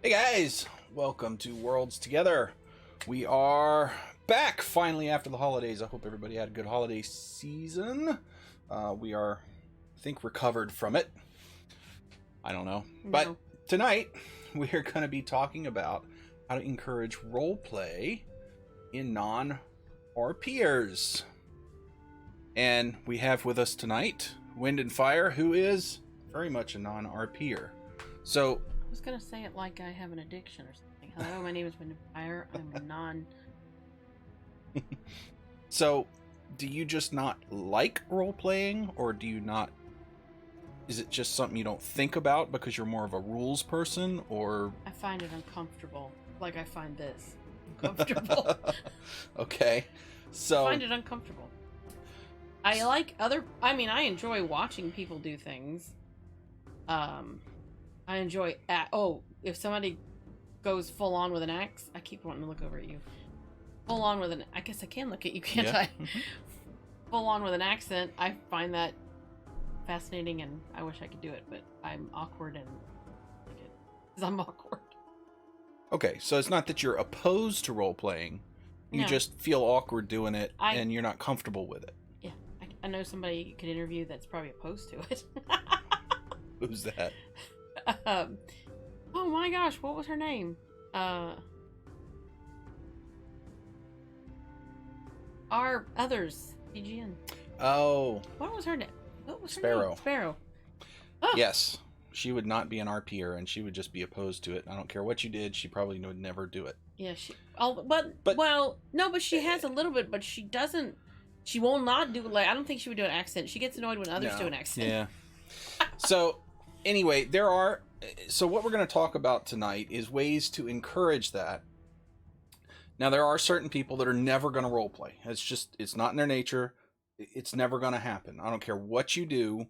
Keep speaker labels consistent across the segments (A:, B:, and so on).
A: Hey guys, welcome to Worlds Together. We are back finally after the holidays. I hope everybody had a good holiday season. We are, I think, recovered from it. I don't know.
B: No.
A: But tonight, we are going to be talking about how to encourage roleplay in non-RPers. And we have with us tonight Wind and Fire, who is very much a non-RPer. So,
B: I was gonna say it like I have an addiction or something. Hello, my name is Wind and Fire. I'm a non.
A: So, do you just not like role-playing, or do you not... Is it just something you don't think about because you're more of a rules person, or...
B: I find it uncomfortable. Like I find this uncomfortable.
A: Okay, so...
B: I find it uncomfortable. I like other... I mean, I enjoy watching people do things. I enjoy... if somebody goes full on with an axe... I keep wanting to look over at you. Full on with an... I guess I can look at you, can't I? Full on with an accent. I find that fascinating, and I wish I could do it, but I'm awkward and... because I'm awkward.
A: Okay, so it's not that you're opposed to role-playing. You
B: No.
A: just feel awkward doing it, and you're not comfortable with it.
B: Yeah. I know somebody you could interview that's probably opposed to it.
A: Who's that?
B: Oh my gosh, what was her name? Our others, PGN.
A: Oh.
B: What was her name? What was
A: Sparrow.
B: her name? Sparrow. Oh.
A: Yes. She would not be an RPer, and she would just be opposed to it. I don't care what you did, she probably would never do it.
B: Yeah, but she has a little bit, but she doesn't. She will not do, like, I don't think she would do an accent. She gets annoyed when others do an accent.
A: Yeah. So, anyway, so what we're going to talk about tonight is ways to encourage that. Now, there are certain people that are never going to roleplay. It's not in their nature. It's never going to happen. I don't care what you do,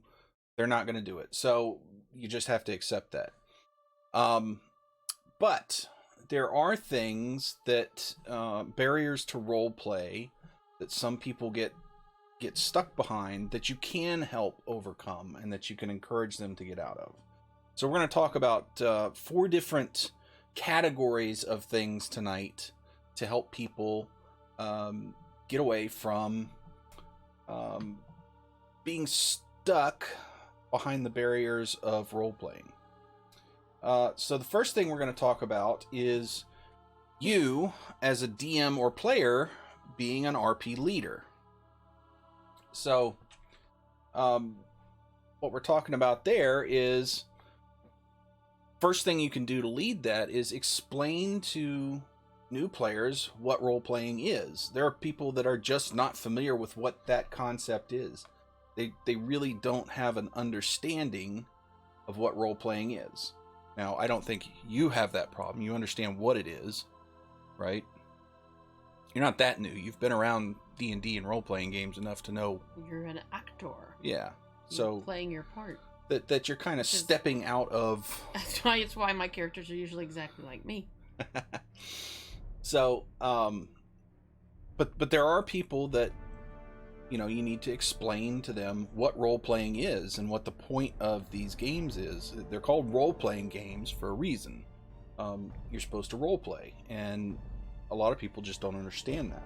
A: they're not going to do it. So, you just have to accept that. But there are things that, barriers to roleplay that some people get stuck behind that you can help overcome and that you can encourage them to get out of. So we're going to talk about 4 different categories of things tonight to help people get away from being stuck behind the barriers of role-playing. So the first thing we're going to talk about is you, as a DM or player, being an RP leader. So, what we're talking about there is, first thing you can do to lead that is explain to new players what role-playing is. There are people that are just not familiar with what that concept is. They really don't have an understanding of what role-playing is. Now, I don't think you have that problem. You understand what it is, right? You're not that new. You've been around D&D and role-playing games enough to know...
B: You're an actor.
A: Yeah.
B: You're playing your part.
A: That you're kind of stepping out of...
B: It's why my characters are usually exactly like me.
A: So, but there are people that, you need to explain to them what role-playing is and what the point of these games is. They're called role-playing games for a reason. You're supposed to role-play, and a lot of people just don't understand that.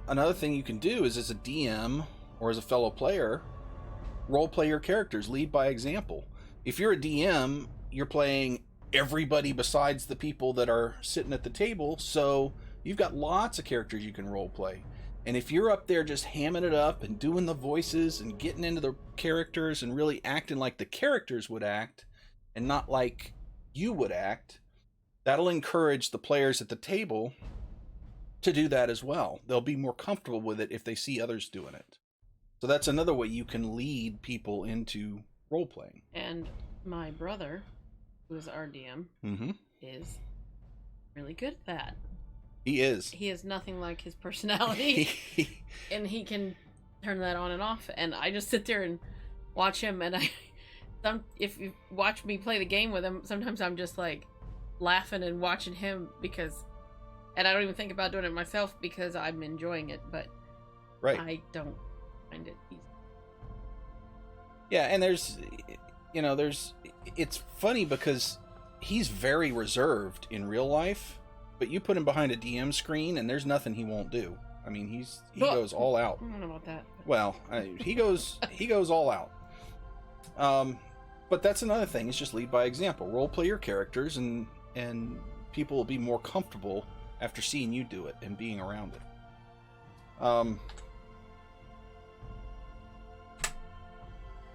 A: Another thing you can do is, as a DM or as a fellow player, role-play your characters. Lead by example. If you're a DM, you're playing everybody besides the people that are sitting at the table, so you've got lots of characters you can role-play. And if you're up there just hamming it up and doing the voices and getting into the characters and really acting like the characters would act and not like you would act, that'll encourage the players at the table to do that as well. They'll be more comfortable with it if they see others doing it. So that's another way you can lead people into role-playing.
B: And my brother, who is our DM, is really good at that.
A: He is.
B: He is nothing like his personality. And he can turn that on and off. And I just sit there and watch him. And if you watch me play the game with him, sometimes I'm just like laughing and watching him and I don't even think about doing it myself because I'm enjoying it. But
A: right.
B: I don't find it easy.
A: Yeah, and it's funny because he's very reserved in real life, but you put him behind a DM screen and there's nothing he won't do. I mean, he goes all out.
B: I don't know about that.
A: Well, he goes all out. But that's another thing. Is just lead by example. Role play your characters, and people will be more comfortable after seeing you do it and being around it.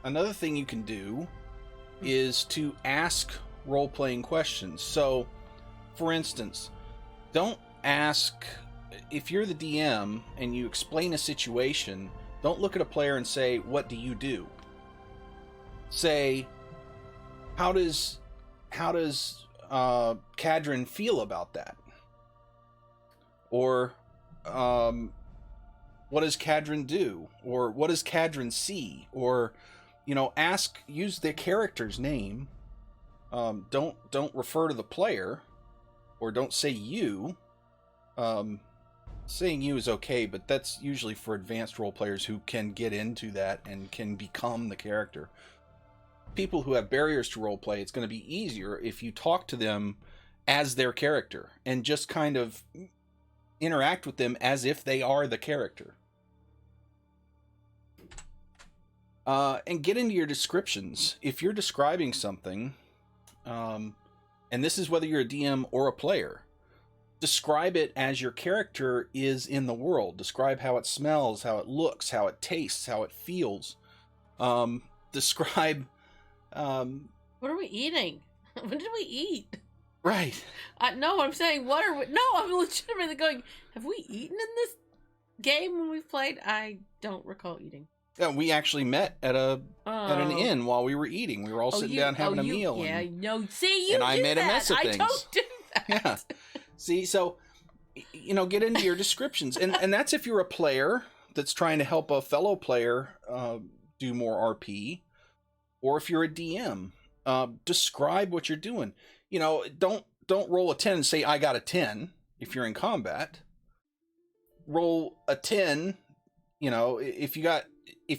A: Another thing you can do is to ask role-playing questions. So, for instance, don't ask, if you're the DM and you explain a situation, don't look at a player and say, "What do you do?" Say, how does Kadrin feel about that? Or, what does Kadrin do? Or what does Kadrin see? Or, use the character's name. Don't refer to the player, or don't say you. Saying you is okay, but that's usually for advanced role players who can get into that and can become the character. People who have barriers to role play, it's going to be easier if you talk to them as their character and just kind of interact with them as if they are the character. And get into your descriptions. If you're describing something, and this is whether you're a DM or a player, describe it as your character is in the world. Describe how it smells, how it looks, how it tastes, how it feels. Describe...
B: what are we eating? When did we eat?
A: Right.
B: No, I'm saying, what are we... No, I'm legitimately going, have we eaten in this game when we've played? I don't recall eating.
A: Yeah, we actually met at an inn while we were eating. We were all sitting down having a meal.
B: Yeah,
A: and,
B: no, see, you
A: and
B: do
A: I made
B: that.
A: a mess of things.
B: I don't do that.
A: Yeah. See, so, get into your descriptions. And that's if you're a player that's trying to help a fellow player do more RP. Or if you're a DM, describe what you're doing. Don't roll a 10 and say, "I got a 10," if you're in combat. Roll a 10, if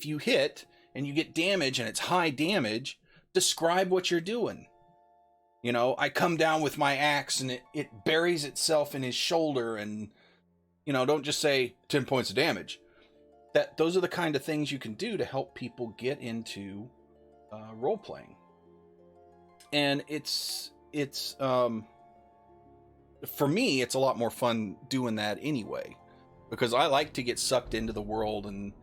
A: you hit and you get damage and it's high damage, describe what you're doing. I come down with my axe and it buries itself in his shoulder, and, don't just say 10 points of damage. Those are the kind of things you can do to help people get into role playing. And it's for me, it's a lot more fun doing that anyway, because I like to get sucked into the world and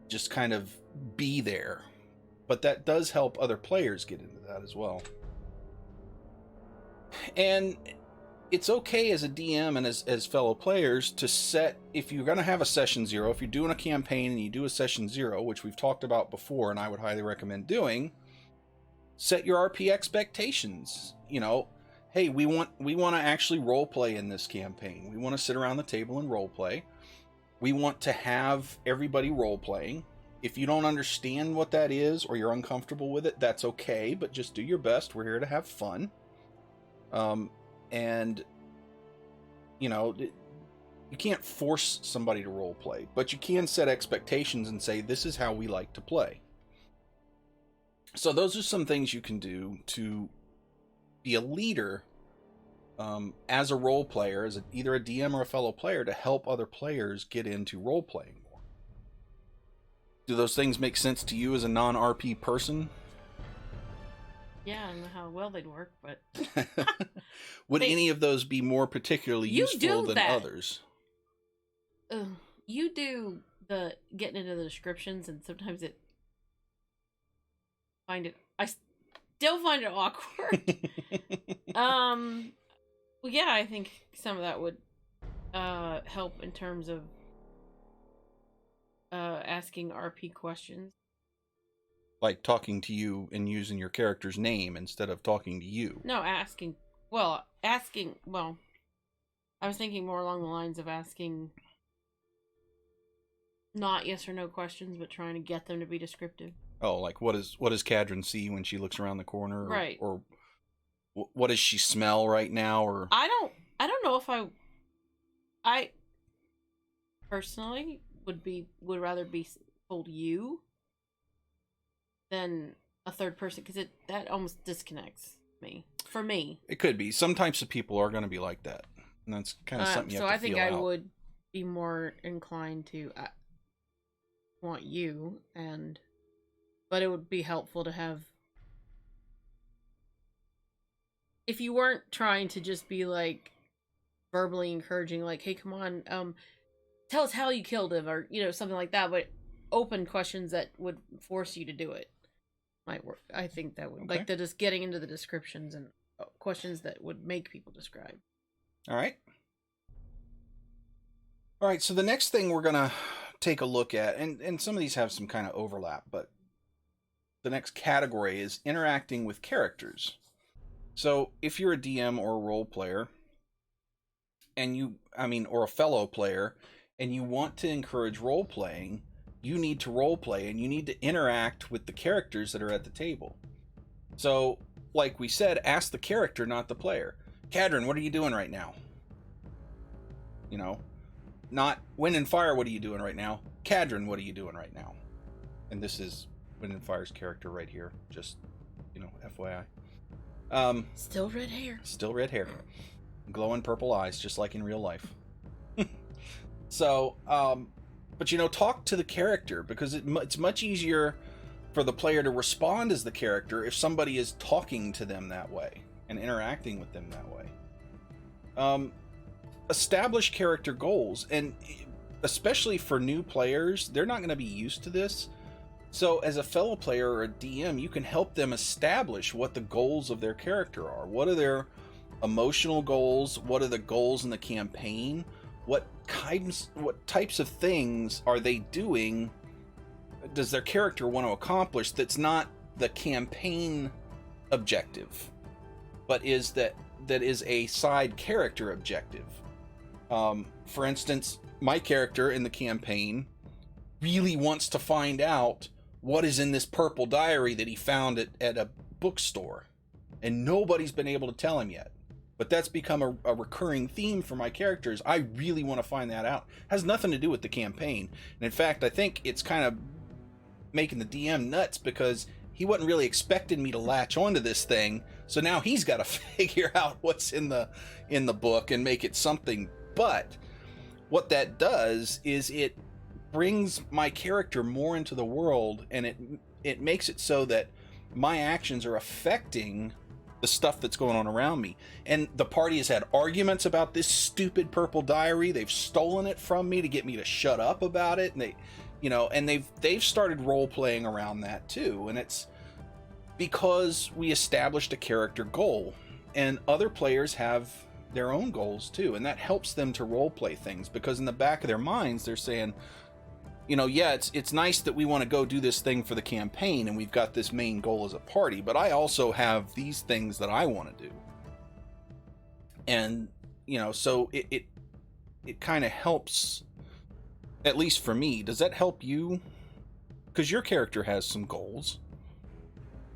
A: just kind of be there. But that does help other players get into that as well. And it's okay as a DM and as fellow players to set, if you're going to have a session 0, if you're doing a campaign and you do a session 0, which we've talked about before and I would highly recommend doing, set your RP expectations. Hey, we want to actually role play in this campaign. We want to sit around the table and role play. We want to have everybody role playing. If you don't understand what that is or you're uncomfortable with it, that's okay, but just do your best. We're here to have fun. And you can't force somebody to role play, but you can set expectations and say, this is how we like to play. So those are some things you can do to be a leader as a role player, as either a DM or a fellow player, to help other players get into role playing more. Do those things make sense to you as a non-RP person?
B: Yeah, I don't know how well they'd work, but...
A: Would any of those be more particularly useful than others?
B: You do the getting into the descriptions, and sometimes I still find it awkward. Well, yeah, I think some of that would help in terms of asking RP questions.
A: Like talking to you and using your character's name instead of talking to you.
B: No, asking. Well, I was thinking more along the lines of asking not yes or no questions, but trying to get them to be descriptive.
A: Oh, like what does Kadrin see when she looks around the corner?
B: Right.
A: Or what does she smell right now? Or
B: I don't know if I personally would rather be told you than a third person, because that almost disconnects. For me.
A: It could be. Some types of people are going to be like that. And that's kind of something you have to feel out.
B: So I think I would be more inclined to want you, but it would be helpful to have, if you weren't trying to just be like verbally encouraging, like, hey, come on, tell us how you killed him, or something like that, but open questions that would force you to do it might work. I think that would, like, just getting into the descriptions and questions that would make people describe.
A: All right, so the next thing we're gonna take a look at, and some of these have some kind of overlap, but the next category is interacting with characters. So if you're a DM or a role player, or a fellow player, and you want to encourage role playing, you need to role play and you need to interact with the characters that are at the table. So, like we said, ask the character, not the player. Cadron, what are you doing right now? Not Wind and Fire, what are you doing right now? Cadron, what are you doing right now? And this is Wind and Fire's character right here, just, FYI.
B: Still red hair.
A: Still red hair. Glowing purple eyes, just like in real life. So, but talk to the character, because it's much easier for the player to respond as the character if somebody is talking to them that way and interacting with them that way. Establish character goals, and especially for new players, they're not going to be used to this. So as a fellow player or a DM, you can help them establish what the goals of their character are. What are their emotional goals? What are the goals in the campaign? What types of things are they doing? Does their character want to accomplish that's not the campaign objective, but is a side character objective? For instance, my character in the campaign really wants to find out what is in this purple diary that he found at a bookstore, and nobody's been able to tell him yet. But that's become a recurring theme for my characters. I really want to find that out. It has nothing to do with the campaign. And in fact, I think it's kind of making the DM nuts, because he wasn't really expecting me to latch onto this thing. So now he's got to figure out what's in the book and make it something. But what that does is it brings my character more into the world, and it makes it so that my actions are affecting the stuff that's going on around me. And the party has had arguments about this stupid purple diary. They've stolen it from me to get me to shut up about it, and they've started role playing around that too. And it's because we established a character goal, and other players have their own goals too, and that helps them to role play things, because in the back of their minds they're saying, it's nice that we want to go do this thing for the campaign and we've got this main goal as a party, but I also have these things that I want to do. And so it kind of helps, at least for me. Does that help you? Because your character has some goals,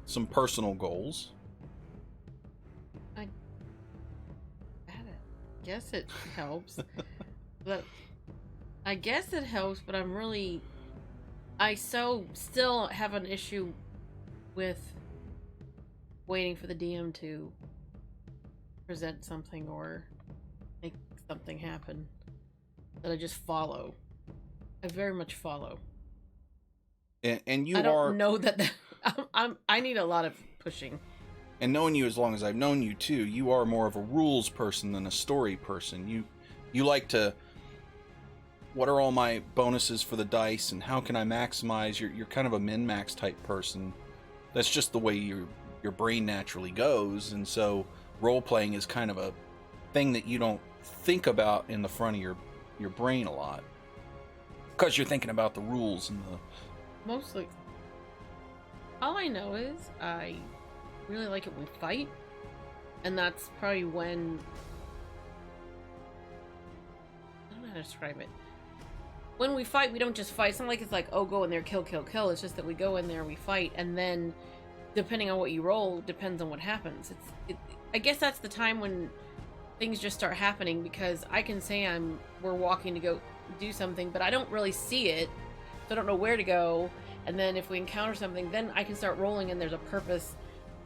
A: some personal goals.
B: I guess it helps. But I guess it helps, but I still have an issue with waiting for the DM to present something or make something happen, that I just follow. I very much follow.
A: And you
B: I don't know that I need a lot of pushing.
A: And knowing you as long as I've known you too, you are more of a rules person than a story person. You like to, what are all my bonuses for the dice and how can I maximize? You're kind of a min-max type person. That's just the way your brain naturally goes. And so role-playing is kind of a thing that you don't think about in the front of your brain a lot, because you're thinking about the rules and the...
B: Mostly. All I know is I really like it when we fight. And that's probably when... I don't know how to describe it. When we fight, we don't just fight. It's not like it's like, oh, go in there, kill, kill, kill. It's just that we go in there, we fight, and then depending on what you roll, depends on what happens. I guess that's the time when things just start happening, because I can say we're walking to go do something, but I don't really see it, so I don't know where to go. And then if we encounter something, then I can start rolling, and there's a purpose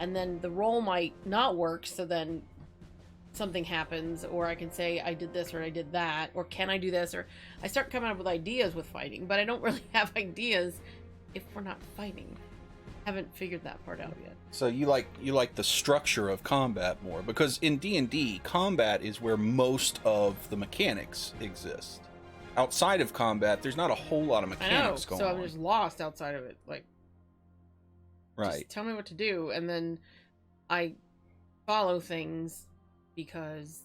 B: and then the roll might not work, so then something happens, or I can say I did this or I did that, or can I do this, or I start coming up with ideas with fighting, but I don't really have ideas if we're not fighting. Haven't figured that part out yet.
A: So you like the structure of combat more, because in D&D, combat is where most of the mechanics exist. Outside of combat, there's not a whole lot of mechanics going on.
B: So I'm just lost outside of it. Like,
A: right.
B: Just tell me what to do, and then I follow things because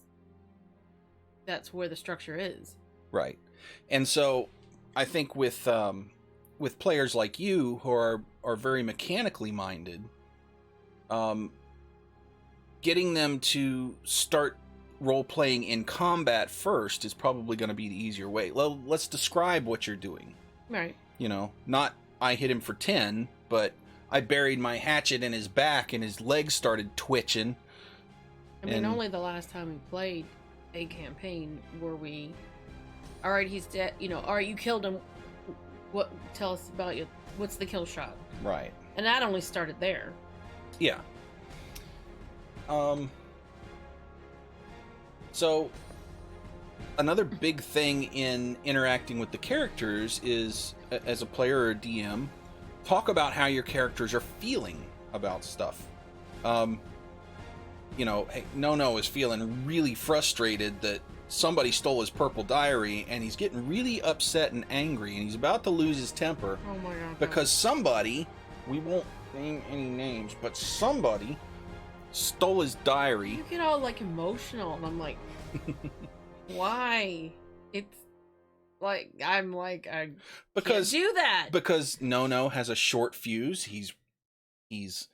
B: that's where the structure is.
A: Right. And so I think with players like you who are very mechanically minded, getting them to start role-playing in combat first is probably going to be the easier way. Well, let's describe what you're doing.
B: Right.
A: You know, not I hit him for 10, but I buried my hatchet in his back and his legs started twitching.
B: I mean, only the last time we played a campaign were we... Alright, he's dead. You know, alright, you killed him. What? Tell us about you. What's the kill shot?
A: Right.
B: And that only started there.
A: Yeah. So, another big thing in interacting with the characters is, as a player or a DM, talk about how your characters are feeling about stuff. You know, hey, No is feeling really frustrated that somebody stole his purple diary, and he's getting really upset and angry, and he's about to lose his temper.
B: Oh my god.
A: Because somebody, we won't name any names, but somebody stole his diary.
B: You get all like emotional, and I'm like, why? It's like I'm like I can't do that
A: because No has a short fuse. He's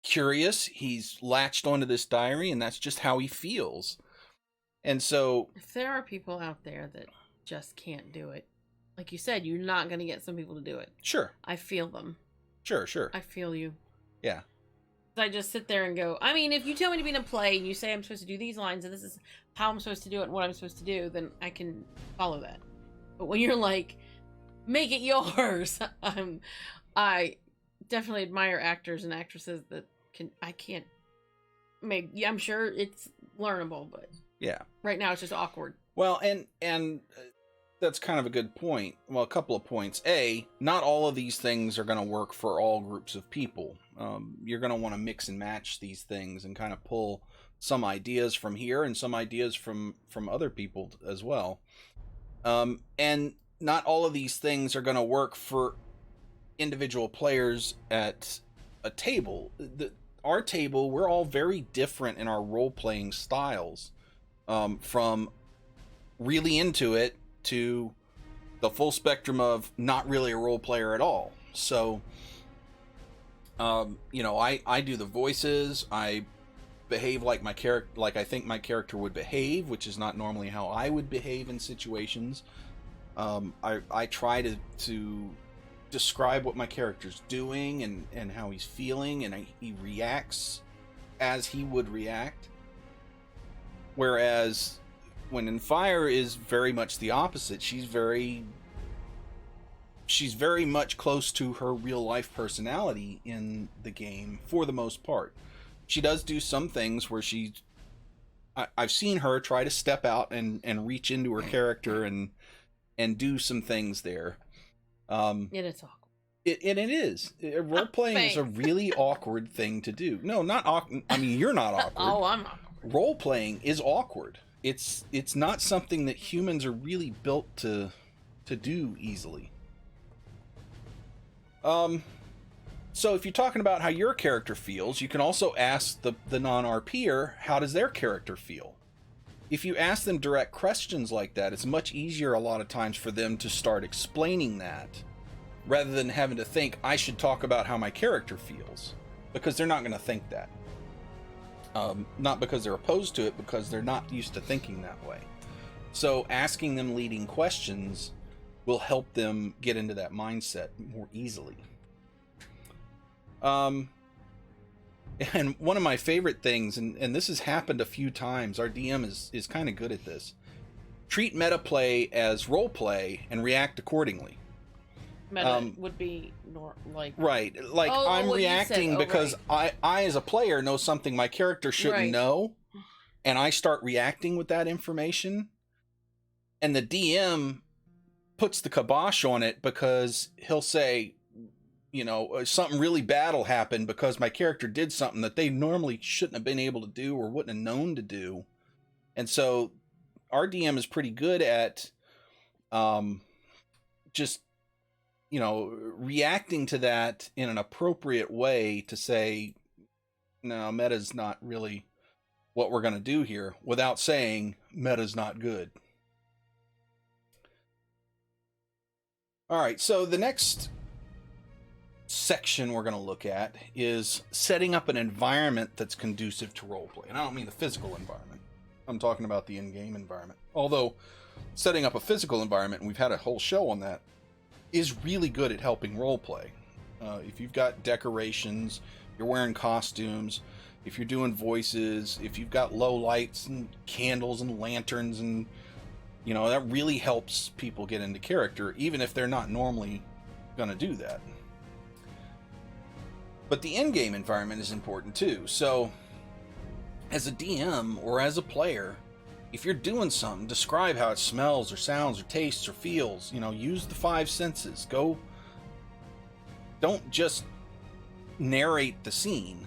A: curious. He's latched onto this diary, and that's just how he feels. And so,
B: if there are people out there that just can't do it, like you said, you're not going to get some people to do it.
A: Sure.
B: I feel them.
A: Sure.
B: I feel you.
A: Yeah.
B: I just sit there and go, I mean, if you tell me to be in a play and you say I'm supposed to do these lines and this is how I'm supposed to do it and what I'm supposed to do, then I can follow that. But when you're like, make it yours, I definitely admire actors and actresses that I can't make. Yeah, I'm sure it's learnable, but
A: yeah,
B: right now it's just awkward.
A: Well, and that's kind of a good point. Well, a couple of points. A, not all of these things are going to work for all groups of people. You're going to want to mix and match these things and kind of pull some ideas from here and some ideas from other people as well. And not all of these things are going to work for individual players at a table. Our table, we're all very different in our role-playing styles. From really into it to the full spectrum of not really a role player at all. So, you know, I do the voices. I behave like my character, like I think my character would behave, which is not normally how I would behave in situations. I try to describe what my character's doing and how he's feeling, and he reacts as he would react. Whereas when in Fire is very much the opposite. She's very much close to her real life personality in the game for the most part. She does do some things where I've seen her try to step out and reach into her character and do some things there.
B: And it's awkward.
A: It is. Role playing is a really awkward thing to do. No, not awkward. I mean, you're not awkward.
B: Oh, I'm awkward.
A: Role playing is awkward. It's not something that humans are really built to do easily. So if you're talking about how your character feels, you can also ask the non-RPer, how does their character feel? If you ask them direct questions like that, it's much easier a lot of times for them to start explaining that, rather than having to think, I should talk about how my character feels, because they're not going to think that. Not because they're opposed to it, because they're not used to thinking that way. So asking them leading questions will help them get into that mindset more easily. And one of my favorite things, and this has happened a few times, our DM is kind of good at this. Treat meta play as role play and react accordingly.
B: Meta would be like
A: right, like I'm reacting because
B: right.
A: I as a player know something my character shouldn't know, and I start reacting with that information, and the DM puts the kibosh on it because he'll say, you know, something really bad will happen because my character did something that they normally shouldn't have been able to do or wouldn't have known to do. And so our DM is pretty good at just, you know, reacting to that in an appropriate way to say, no, meta's not really what we're going to do here, without saying meta's not good. All right, so the next section we're going to look at is setting up an environment that's conducive to roleplay. And I don't mean the physical environment. I'm talking about the in-game environment. Although setting up a physical environment, and we've had a whole show on that, is really good at helping roleplay. If you've got decorations, you're wearing costumes, if you're doing voices, if you've got low lights and candles and lanterns, and you know, that really helps people get into character, even if they're not normally going to do that. But the in-game environment is important too. So as a DM or as a player, if you're doing something, describe how it smells or sounds or tastes or feels. You know, use the 5 senses. Don't just narrate the scene.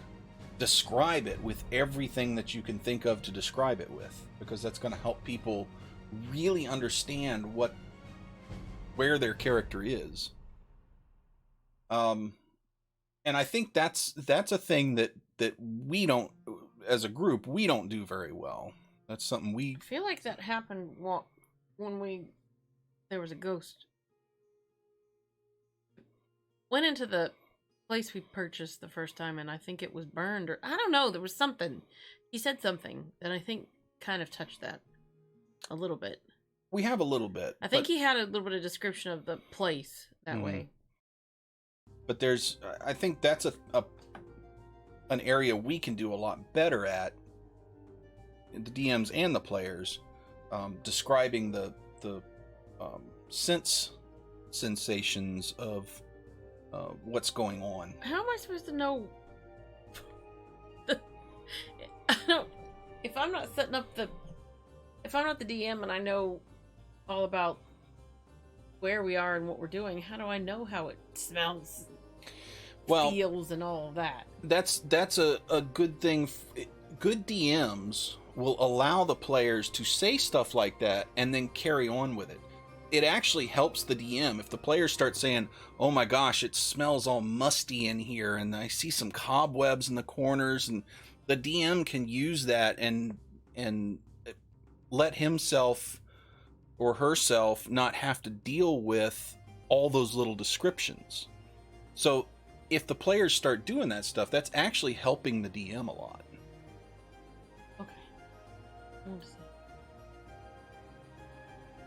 A: Describe it with everything that you can think of to describe it with, because that's going to help people really understand where their character is. And I think that's a thing that we don't, as a group, we don't do very well. That's something I
B: feel like that happened when there was a ghost. Went into the place we purchased the first time, and I think it was burned, or I don't know, there was something. He said something that I think kind of touched that a little bit.
A: We have a little bit.
B: I think he had a little bit of description of the place that way.
A: But I think that's an area we can do a lot better at, the DMs and the players, describing the sensations of what's going on.
B: How am I supposed to know? If I'm not the DM and I know all about where we are and what we're doing, how do I know how it smells, feels, and all of that?
A: That's a good thing. Good DMs will allow the players to say stuff like that and then carry on with it. It actually helps the DM if the players start saying, oh my gosh, it smells all musty in here, and I see some cobwebs in the corners, and the DM can use that and let himself or herself not have to deal with all those little descriptions. So if the players start doing that stuff, that's actually helping the DM a lot.
B: Okay.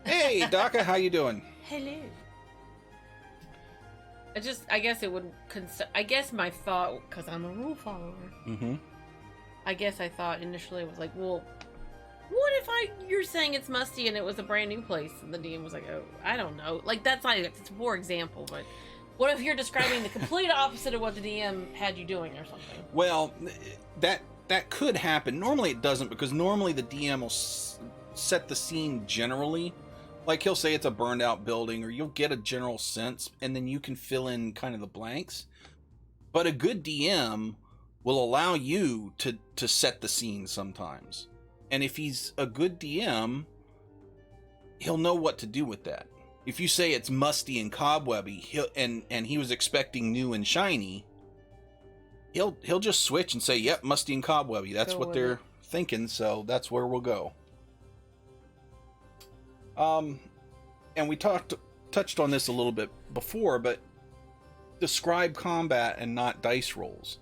A: Hey, Daka, how you doing?
B: Hello. I guess it would. I guess my thought, because I'm a rule follower.
A: Mm-hmm.
B: I guess I thought initially was like, well, what if you're saying it's musty and it was a brand new place, and the DM was like, oh, I don't know. Like, it's a poor example, but what if you're describing the complete opposite of what the DM had you doing or something?
A: Well, that could happen. Normally it doesn't, because normally the DM will set the scene generally. Like, he'll say it's a burned out building, or you'll get a general sense, and then you can fill in kind of the blanks. But a good DM will allow you to set the scene sometimes. And if he's a good DM, he'll know what to do with that. If you say it's musty and cobwebby, and he was expecting new and shiny, he'll just switch and say, yep, musty and cobwebby. That's what they're thinking, so that's where we'll go. And we touched on this a little bit before, but describe combat and not dice rolls.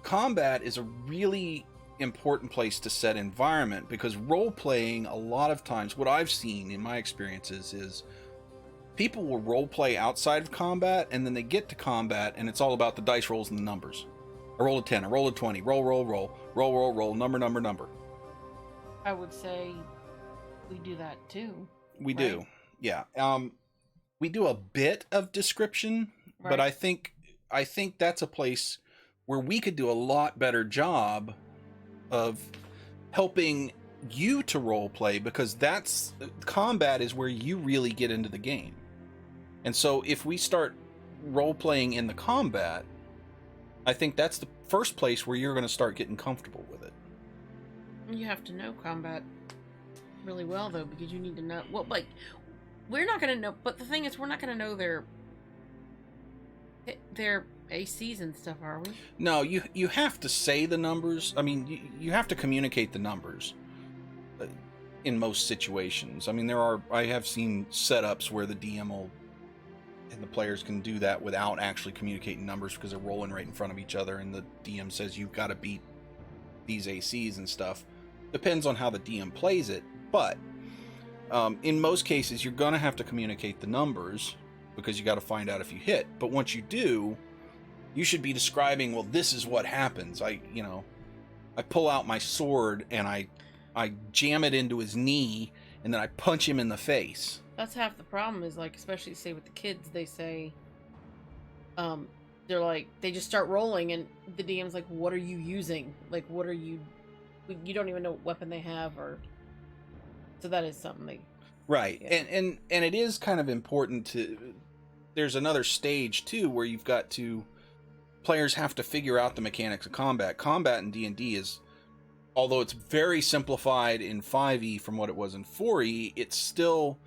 A: Combat is a really important place to set environment, because role-playing, a lot of times, what I've seen in my experiences is people will role-play outside of combat, and then they get to combat, and it's all about the dice rolls and the numbers. I roll a 10, I roll a 20, roll, number.
B: I would say we do that too.
A: We do, yeah. we do a bit of description, but
B: Right.
A: I think that's a place where we could do a lot better job of helping you to role play, because that's combat is where you really get into the game. And so if we start role playing in the combat, I think that's the first place where you're going to start getting comfortable with it.
B: You have to know combat really well, though, because you need to know. Well, like, we're not going to know. But the thing is, we're not going to know their ACs and stuff, are we?
A: No, you have to say the numbers. I mean, you have to communicate the numbers in most situations. I mean, I have seen setups where the DM will, and the players can do that without actually communicating numbers because they're rolling right in front of each other, and the DM says you've got to beat these ACs and stuff. Depends on how the DM plays it, but in most cases you're going to have to communicate the numbers because you got to find out if you hit. But once you do, you should be describing, well, this is what happens. I pull out my sword and I jam it into his knee, and then I punch him in the face.
B: That's half the problem, is like, especially say with the kids, they say, they're like, they just start rolling, and the DM's like, what are you using? Like, what are you don't even know what weapon they have, or, so that is something they...
A: Right.
B: Yeah.
A: And it is kind of important to, there's another stage too where you've got to, players have to figure out the mechanics of combat. Combat in D&D is, although it's very simplified in 5e from what it was in 4e, it's still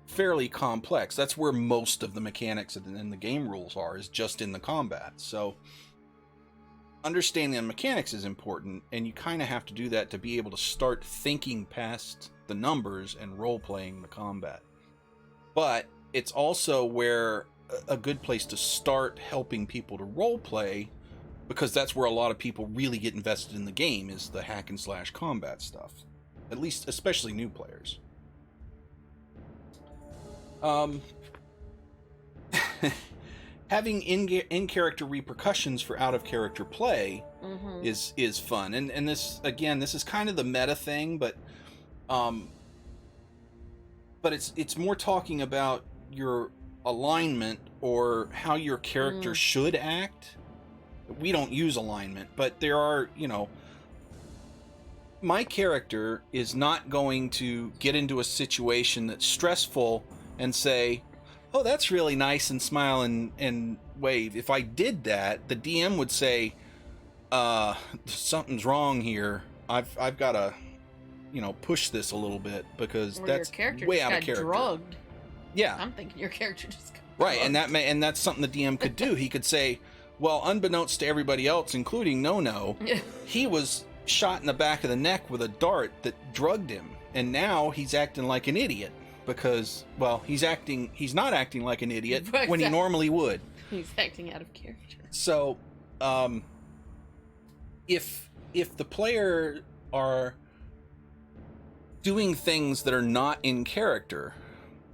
A: fairly complex. That's where most of the mechanics and the game rules are, is just in the combat. So understanding the mechanics is important, and you kind of have to do that to be able to start thinking past the numbers and role-playing the combat. But it's also where a good place to start helping people to role-play, because that's where a lot of people really get invested in the game, is the hack and slash combat stuff. At least, especially new players. Having in-character repercussions for out-of-character play is fun, and this, again, this is kind of the meta thing, but it's more talking about your alignment or how your character should act. We don't use alignment, but there are, my character is not going to get into a situation that's stressful and say, oh, that's really nice, and smile and wave. If I did that, the DM would say, something's wrong here. I've got to, push this a little bit, because
B: Or
A: that's way out of character.
B: Drugged.
A: Yeah.
B: I'm thinking your character just got
A: right,
B: drugged.
A: and that's something the DM could do. He could say, well, unbeknownst to everybody else, including No, he was shot in the back of the neck with a dart that drugged him, and now he's acting like an idiot because, well, he's not acting like an idiot when he normally would.
B: He's acting out of character.
A: So, if the player are doing things that are not in character,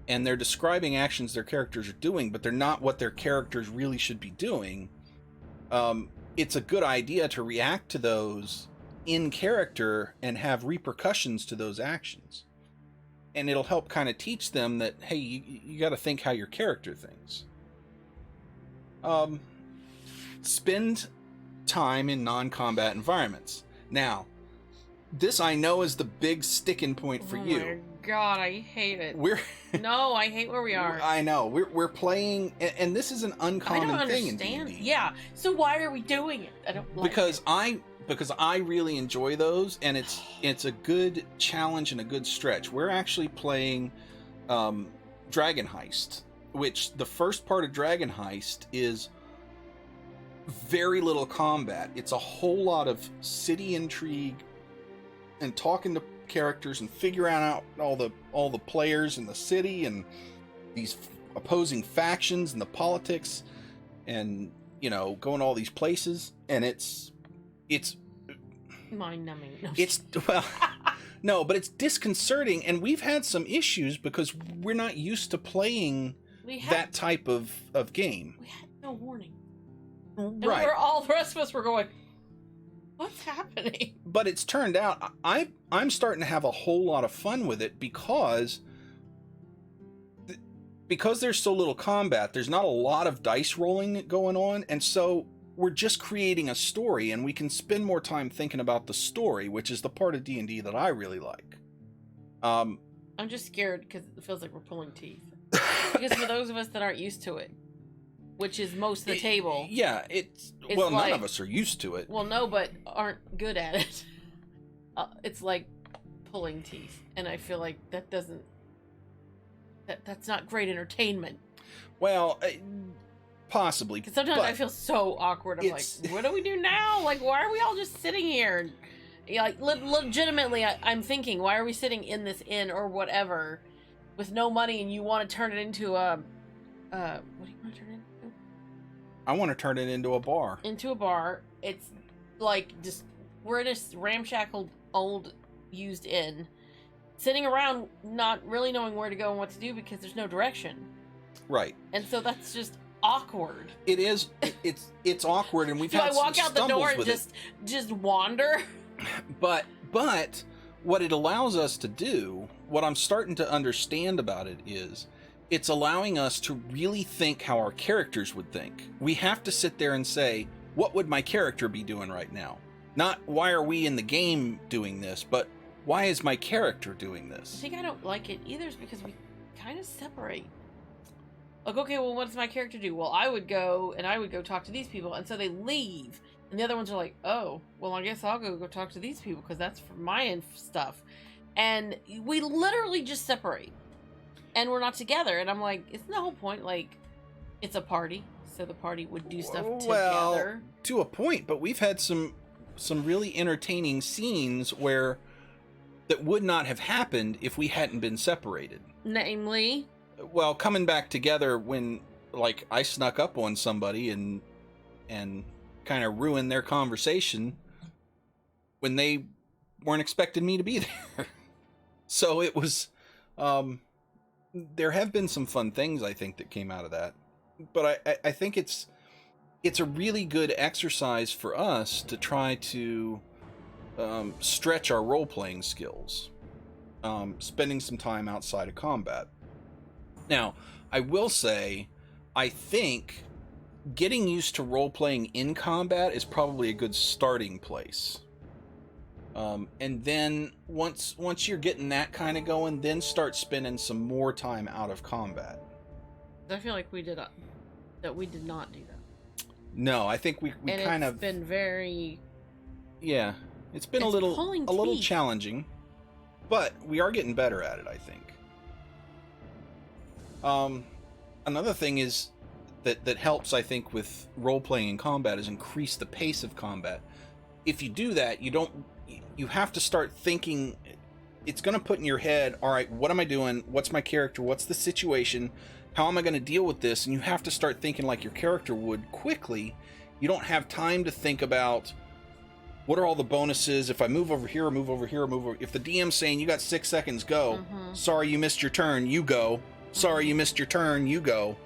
A: and they're describing actions their characters are doing, but they're not what their characters really should be doing, it's a good idea to react to those in character and have repercussions to those actions. And it'll help kind of teach them that, hey, you got to think how your character thinks. Spend time in non-combat environments. Now, this I know is the big sticking point for you.
B: Oh my god, I hate it.
A: No,
B: I hate where we are.
A: I know. We're playing, and this is an uncommon thing in D&D.
B: Yeah. So why are we doing it? I don't like
A: because I really enjoy those, and it's a good challenge and a good stretch. We're actually playing Dragon Heist, which the first part of Dragon Heist is very little combat. It's a whole lot of city intrigue and talking to characters and figuring out all the players in the city and these opposing factions and the politics, and going to all these places, and it's
B: mind-numbing. No.
A: It's, well, no, but it's disconcerting, and we've had some issues because we're not used to playing that type of game.
B: We had no warning.
A: Right.
B: And all the rest of us were going, what's happening?
A: But it's turned out I'm starting to have a whole lot of fun with it, because because there's so little combat, there's not a lot of dice rolling going on, and so we're just creating a story, and we can spend more time thinking about the story, which is the part of D&D that I really like.
B: I'm just scared because it feels like we're pulling teeth. Because for those of us that aren't used to it, which is most of the table.
A: Yeah, it's well,
B: like,
A: none of us are used to it.
B: Well, no, but aren't good at it. It's like pulling teeth, and I feel like that doesn't. That's not great entertainment.
A: Well, possibly.
B: Because sometimes I feel so awkward. I'm like, what do we do now? Like, why are we all just sitting here? Like, legitimately, I'm thinking, why are we sitting in this inn or whatever with no money, and you want to turn it into a what do you want to turn it into?
A: I want to turn it into a bar.
B: Into a bar. It's like just we're in a ramshackle old used inn, sitting around not really knowing where to go and what to do because there's no direction.
A: Right.
B: And so that's just awkward.
A: It is. It's awkward, and we've had some stumbles with it.
B: Do I walk out the door and just wander?
A: But what it allows us to do, what I'm starting to understand about it is, it's allowing us to really think how our characters would think. We have to sit there and say, what would my character be doing right now? Not why are we in the game doing this, but why is my character doing this?
B: I think I don't like it either is because we kind of separate. Like, okay, well, what does my character do? Well, I would go talk to these people, and so they leave. And the other ones are like, oh, well, I guess I'll go talk to these people because that's for my stuff. And we literally just separate. And we're not together. And I'm like, isn't the whole point, like, it's a party, so the party would do stuff together?
A: Well, to a point, but we've had some really entertaining scenes that would not have happened if we hadn't been separated.
B: Namely?
A: Well, coming back together when, like, I snuck up on somebody and kind of ruined their conversation when they weren't expecting me to be there. So it was, there have been some fun things, I think, that came out of that. But I think it's a really good exercise for us to try to stretch our role-playing skills, spending some time outside of combat. Now, I will say, I think getting used to role-playing in combat is probably a good starting place. And then once you're getting that kind of going, then start spending some more time out of combat.
B: I feel like we did not do that.
A: No, I think we kind of
B: been very.
A: Yeah, it's been a little challenging, but we are getting better at it, I think. Another thing is that helps, I think, with role-playing in combat is increase the pace of combat. If you do that, you have to start thinking. It's going to put in your head, all right, what am I doing? What's my character? What's the situation? How am I going to deal with this? And you have to start thinking like your character would quickly. You don't have time to think about what are all the bonuses if I move over here or move over here or move over. If the DM's saying you got 6 seconds, go.
B: Mm-hmm.
A: Sorry, you missed your turn, you go. Sorry, you missed your turn, you go.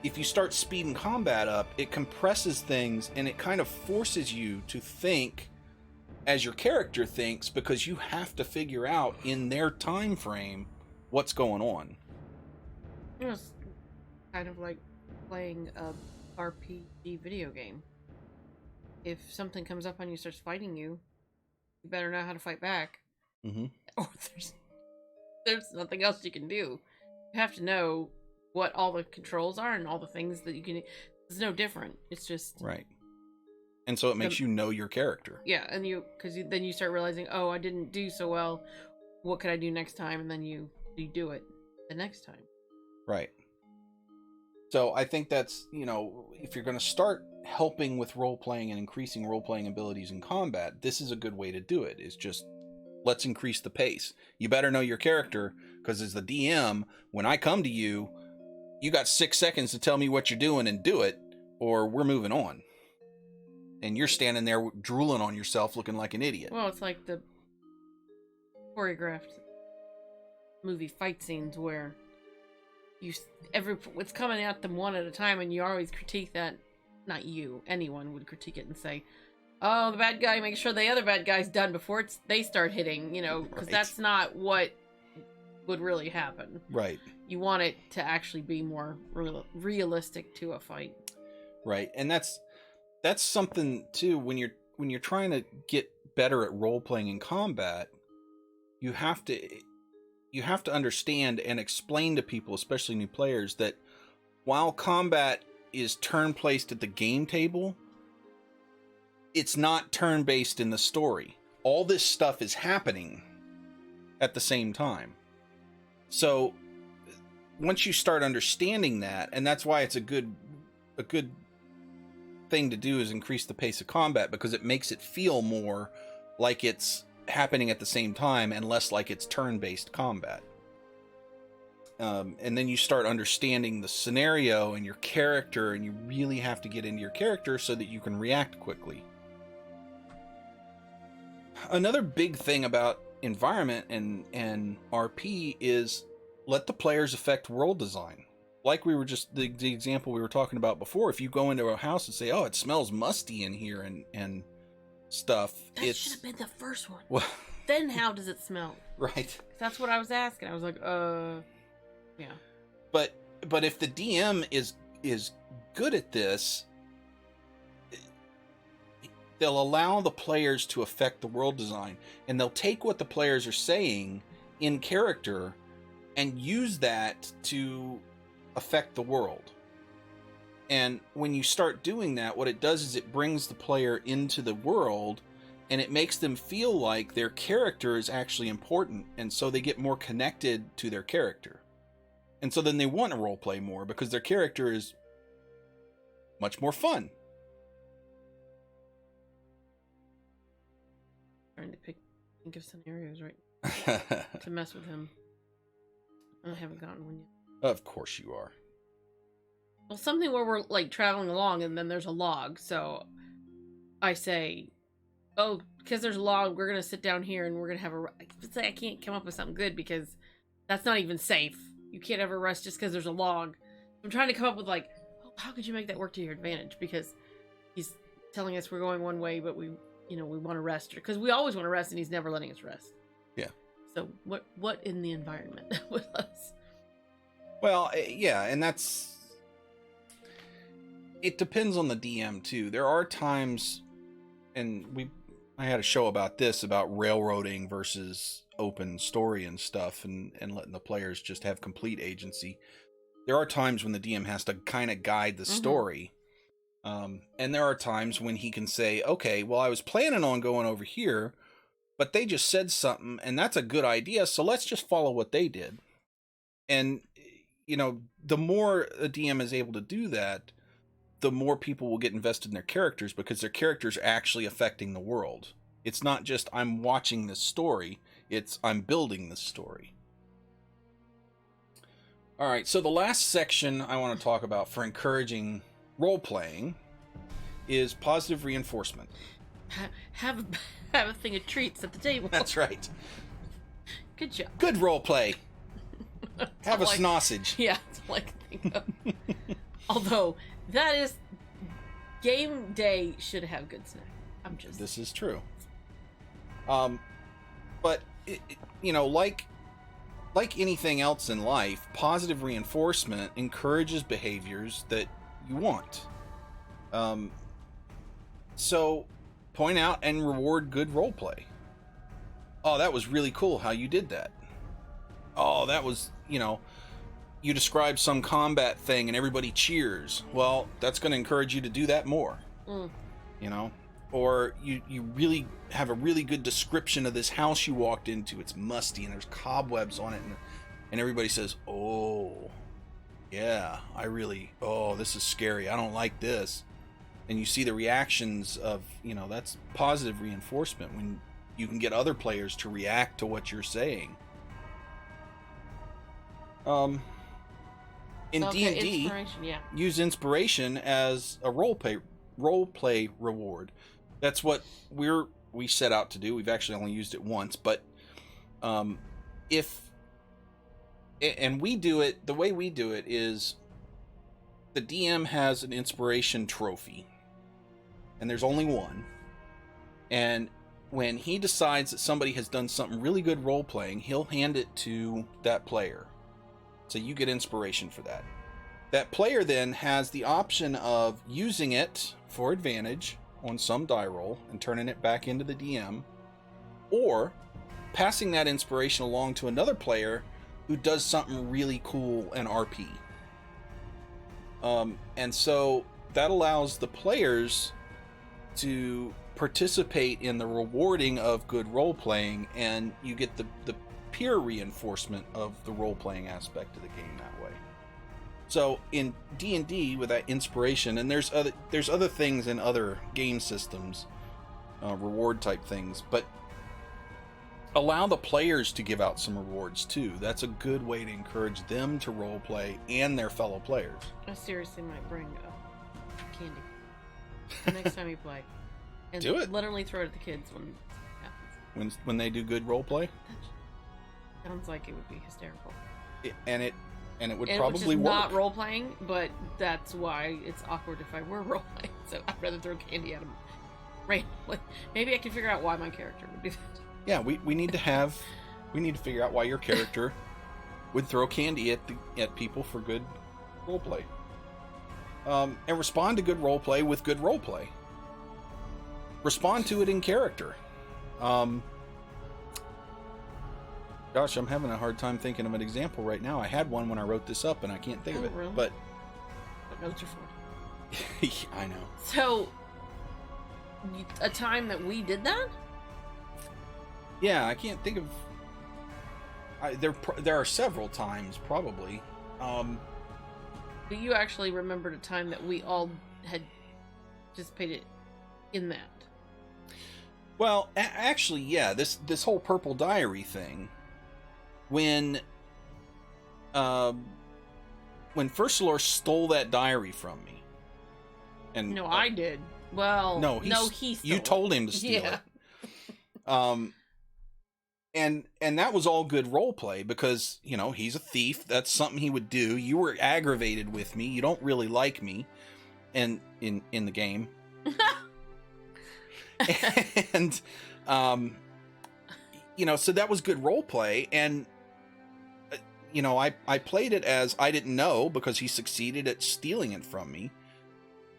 A: If you start speeding combat up, it compresses things and it kind of forces you to think as your character thinks, because you have to figure out in their time frame what's going on.
B: It was kind of like playing a RPG video game. If something comes up on you, starts fighting you, you better know how to fight back.
A: Mm-hmm.
B: Or there's nothing else you can do. You have to know what all the controls are and all the things that you can. It's no different. It's just
A: right. And so it makes you know your character.
B: Yeah, and then you start realizing, oh, I didn't do so well. What could I do next time? And then you do it the next time.
A: Right. So I think that's, if you're going to start helping with role-playing and increasing role-playing abilities in combat, this is a good way to do it, is just let's increase the pace. You better know your character, because as the DM, when I come to you, you got 6 seconds to tell me what you're doing and do it, or we're moving on. And you're standing there drooling on yourself looking like an idiot.
B: Well, it's like the choreographed movie fight scenes where it's coming at them one at a time, and you always critique that. Not you, anyone would critique it and say, oh, the bad guy, make sure the other bad guy's done before they start hitting, because that's not what would really happen.
A: Right.
B: You want it to actually be more realistic to a fight.
A: Right. And that's something too, when you're trying to get better at role playing in combat, you have to understand and explain to people, especially new players, that while combat is turn placed at the game table, it's not turn based in the story. All this stuff is happening at the same time. So once you start understanding that, and that's why it's a good thing to do, is increase the pace of combat, because it makes it feel more like it's happening at the same time and less like it's turn-based combat. And then you start understanding the scenario and your character, and you really have to get into your character so that you can react quickly. Another big thing about environment and RP is let the players affect world design. Like we were just the example we were talking about before. If you go into a house and say, "Oh, it smells musty in here," and stuff,
B: that should have been the first one.
A: Well,
B: then how does it smell?
A: Right.
B: That's what I was asking. I was like, yeah.
A: But if the DM is good at this, they'll allow the players to affect the world design, and they'll take what the players are saying in character and use that to affect the world. And when you start doing that, what it does is it brings the player into the world, and it makes them feel like their character is actually important, and so they get more connected to their character. And so then they want to role play more because their character is much more fun.
B: Trying to think of scenarios right to mess with him. I haven't gotten one yet.
A: Of course you are.
B: Well, something where we're like traveling along and then there's a log. So I say, "Oh, because there's a log, we're gonna sit down here and we're gonna have a." I can't come up with something good because that's not even safe. You can't ever rest just because there's a log. I'm trying to come up with like, oh, how could you make that work to your advantage? Because he's telling us we're going one way, but we want to rest, because we always want to rest, and he's never letting us rest.
A: Yeah.
B: So what in the environment with us?
A: Well, yeah, and it depends on the DM too. There are times, and I had a show about this, about railroading versus open story and stuff, and letting the players just have complete agency. There are times when the DM has to kind of guide the story. And there are times when he can say, "Okay, well, I was planning on going over here, but they just said something, and that's a good idea, so let's just follow what they did." And, the more a DM is able to do that, the more people will get invested in their characters, because their characters are actually affecting the world. It's not just, I'm watching this story, it's, I'm building this story. All right, so the last section I want to talk about for encouraging role-playing is positive reinforcement.
B: Have a thing of treats at the table.
A: That's right.
B: Good job.
A: Good role-play. Have a sausage.
B: Yeah, that's all I can think of. Although, that is... Game day should have good snacks.
A: This is true. But, like anything else in life, positive reinforcement encourages behaviors that you want. So point out and reward good roleplay. "Oh, that was really cool how you did that. Oh, that was, you described some combat thing and everybody cheers." Well, that's going to encourage you to do that more. Or you really have a really good description of this house you walked into. It's musty and there's cobwebs on it, and everybody says, "Oh, yeah, this is scary. I don't like this." And you see the reactions of, that's positive reinforcement, when you can get other players to react to what you're saying. In D&D, use inspiration as a role play reward. That's what we set out to do. We've actually only used it once, but we do it, the way we do it is the DM has an inspiration trophy, and there's only one. And when he decides that somebody has done something really good role playing, he'll hand it to that player. So you get inspiration for that. That player then has the option of using it for advantage on some die roll and turning it back into the DM, or passing that inspiration along to another player who does something really cool and RP. And so that allows the players to participate in the rewarding of good role playing, and you get the peer reinforcement of the role playing aspect of the game that way. So in D&D, with that inspiration, and there's other things in other game systems, reward type things, but allow the players to give out some rewards too. That's a good way to encourage them to role play and their fellow players.
B: I seriously might bring candy the next time you play, and
A: do it.
B: Literally throw it at the kids when it happens.
A: When they do good role play.
B: Sounds like it would be hysterical.
A: And it would
B: and
A: probably
B: it
A: work.
B: Not role playing, but that's why it's awkward if I were role playing. So I'd rather throw candy at them randomly. Maybe I can figure out why my character would do that.
A: Yeah, we need to figure out why your character would throw candy at people for good role play. And respond to good role play with good role play. Respond to it in character. Gosh, I'm having a hard time thinking of an example right now. I had one when I wrote this up, and I can't think of it.
B: Really?
A: But
B: What notes are for?
A: I know.
B: So, a time that we did that?
A: Yeah, I can't think of. There are several times, probably.
B: Do you actually remembered a time that we all had participated in that?
A: Well, actually, yeah. This whole Purple Diary thing. When First Lord stole that diary from me, and
B: no, I did. Well,
A: no,
B: he stole
A: you told him to steal
B: it.
A: And that was all good role play because, you know, he's a thief. That's something he would do. You were aggravated with me. You don't really like me, and in the game, and you know, so that was good role play. And you know, I played it as I didn't know because he succeeded at stealing it from me.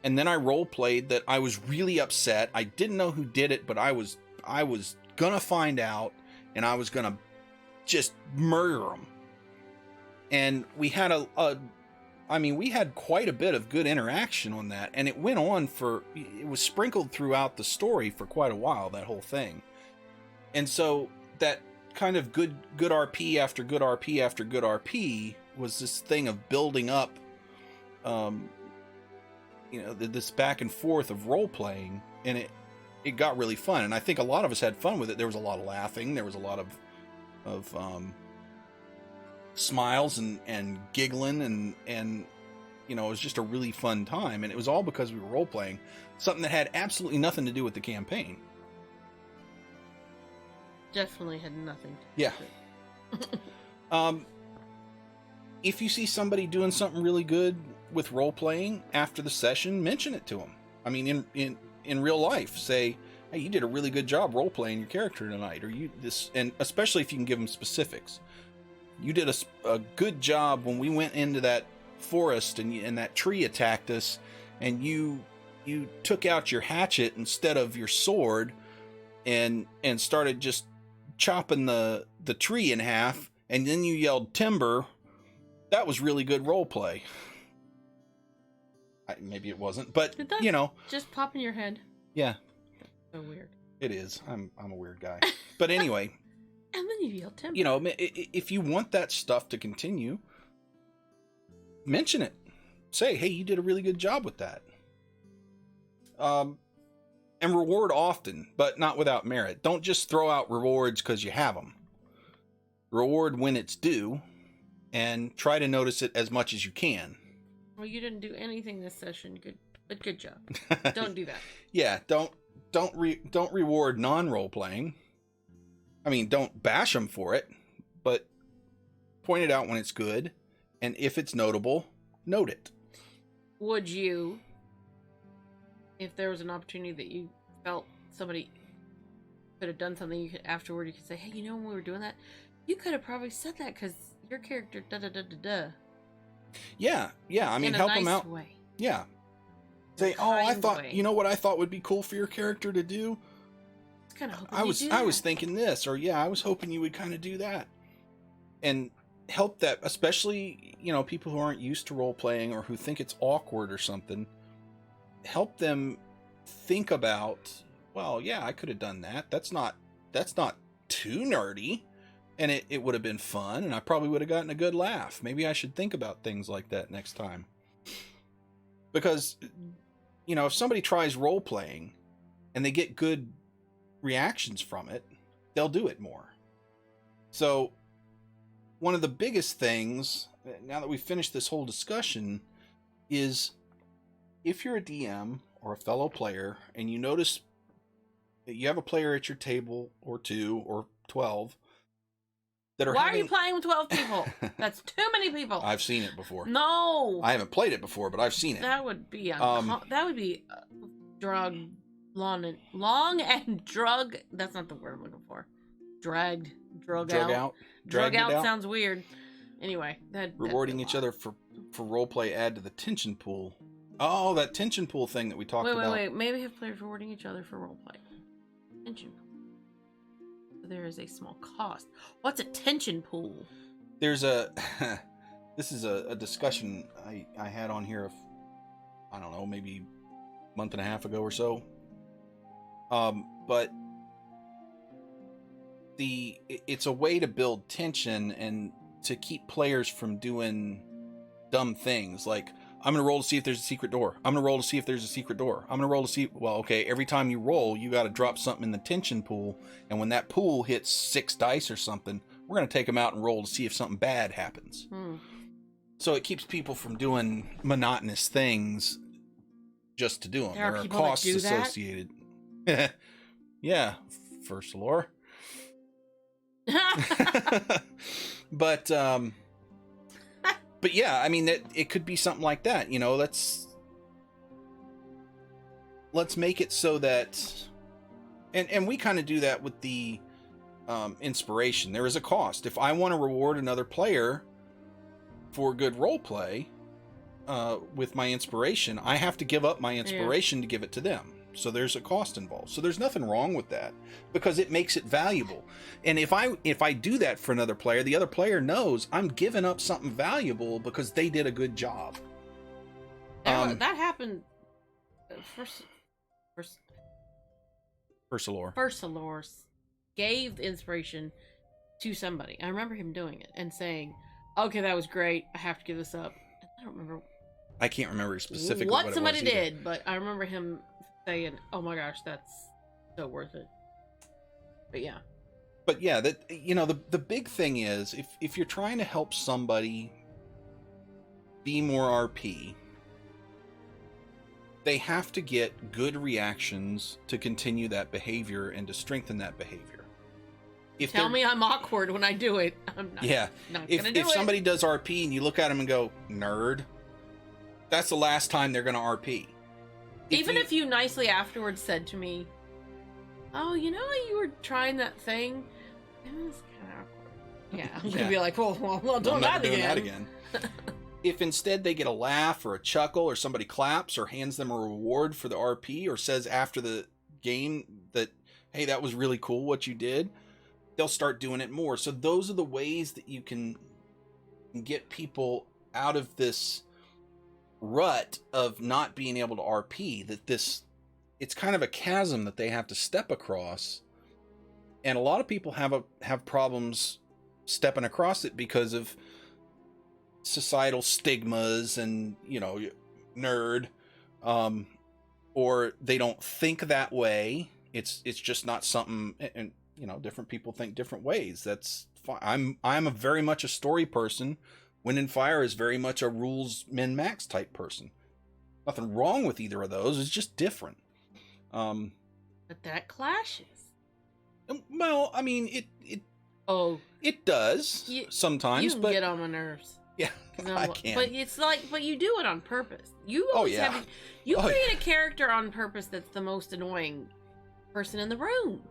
A: And then I role played that I was really upset. I didn't know who did it, but I was gonna find out, and I was gonna just murder him. And we had we had quite a bit of good interaction on that, and it went on it was sprinkled throughout the story for quite a while, that whole thing. And so that kind of good RP after good RP after good RP was this thing of building up, you know, this back and forth of role playing, and it got really fun. And I think a lot of us had fun with it. There was a lot of laughing. There was a lot of smiles and giggling, and you know, it was just a really fun time. And it was all because we were role playing something that had absolutely nothing to do with the campaign.
B: Definitely had nothing to
A: Yeah.
B: with it.
A: If you see somebody doing something really good with role playing after the session, mention it to them. I mean, in real life, say, "Hey, you did a really good job role playing your character tonight," or and especially if you can give them specifics. You did a good job when we went into that forest and that tree attacked us, and you took out your hatchet instead of your sword, and started just chopping the tree in half, and then you yelled timber. That was really good role play. Maybe it wasn't, but you know,
B: just pop in your head.
A: Yeah,
B: so weird.
A: It is. I'm a weird guy, but anyway.
B: And then you yell timber.
A: You know, if you want that stuff to continue, mention it. Say, "Hey, you did a really good job with that." And reward often, but not without merit. Don't just throw out rewards because you have them. Reward when it's due, and try to notice it as much as you can.
B: Well, you didn't do anything this session. Good job. Don't do that.
A: Yeah, don't reward non-role playing. I mean, don't bash them for it, but point it out when it's good, and if it's notable, note it.
B: Would you, if there was an opportunity that you felt somebody could have done something, afterward you could say, "Hey, you know, when we were doing that, you could have probably said that because your character da da da da da.
A: Yeah. I mean,
B: in a
A: help
B: nice
A: them out.
B: way.
A: Yeah. Say, you know what I thought would be cool for your character to do?
B: Kind of hoping
A: I was thinking this, or yeah, I was hoping you would kind of do that, and help that, especially people who aren't used to role playing or who think it's awkward or something. Help them think about, well, yeah, I could have done that. That's not too nerdy, and it would have been fun, and I probably would have gotten a good laugh. Maybe I should think about things like that next time, because if somebody tries role playing and they get good reactions from it, they'll do it more. So one of the biggest things, now that we've finished this whole discussion, is if you're a DM or a fellow player and you notice that you have a player at your table or 2 or 12 that are
B: Why are you playing with 12 people? That's too many people.
A: I've seen it before.
B: No.
A: I haven't played it before, but I've seen it.
B: That would be drug long and drug. That's not the word I'm looking for. Drug out. Drug out sounds weird. Anyway,
A: rewarding each other for roleplay add to the tension pool. Oh, that tension pool thing that we talked about.
B: Wait. Maybe have players rewarding each other for roleplay. Tension pool. There is a small cost. What's a tension pool?
A: There's this is a discussion I had on here I don't know, maybe a month and a half ago or so. But it's a way to build tension and to keep players from doing dumb things like, I'm going to roll to see if there's a secret door. I'm going to roll to see if there's a secret door. I'm going to roll to see, well, okay, every time you roll, you got to drop something in the tension pool, and when that pool hits 6 dice or something, we're going to take them out and roll to see if something bad happens. So it keeps people from doing monotonous things just to do them. There are costs associated. Yeah, first lore. But yeah, I mean, it could be something like that. Let's make it so that, and we kind of do that with the inspiration. There is a cost. If I want to reward another player for good role play with my inspiration, I have to give up my inspiration to give it to them. So there's a cost involved. So there's nothing wrong with that, because it makes it valuable. And if I do that for another player, the other player knows I'm giving up something valuable because they did a good job.
B: That happened. Versalor gave the inspiration to somebody. I remember him doing it and saying, "Okay, that was great. I have to give this up." I don't remember.
A: I can't remember specifically
B: what somebody did, but I remember him saying, "Oh my gosh, that's so worth it." But yeah,
A: that the big thing is, if you're trying to help somebody be more RP, they have to get good reactions to continue that behavior and to strengthen that behavior.
B: Tell me I'm awkward when I do it. I'm not.
A: Yeah. If somebody does RP and you look at them and go, "Nerd," that's the last time they're going to RP. If
B: you nicely afterwards said to me, "Oh, you know how you were trying that thing? It was kind of awkward." Yeah, I'm gonna be like, "Well, don't do that again."
A: If instead they get a laugh or a chuckle, or somebody claps or hands them a reward for the RP, or says after the game that, "Hey, that was really cool what you did," they'll start doing it more. So those are the ways that you can get people out of this rut of not being able to RP, it's kind of a chasm that they have to step across, and a lot of people have problems stepping across it because of societal stigmas and nerd, or they don't think that way. It's just not something, and different people think different ways. That's fine. I'm very much a story person. Wind and Fire is very much a rules min-max type person. Nothing wrong with either of those. It's just different.
B: But that clashes.
A: Well, I mean, it does sometimes.
B: You can get on my nerves.
A: Yeah, I can.
B: But you do it on purpose. You create a character on purpose that's the most annoying person in the room.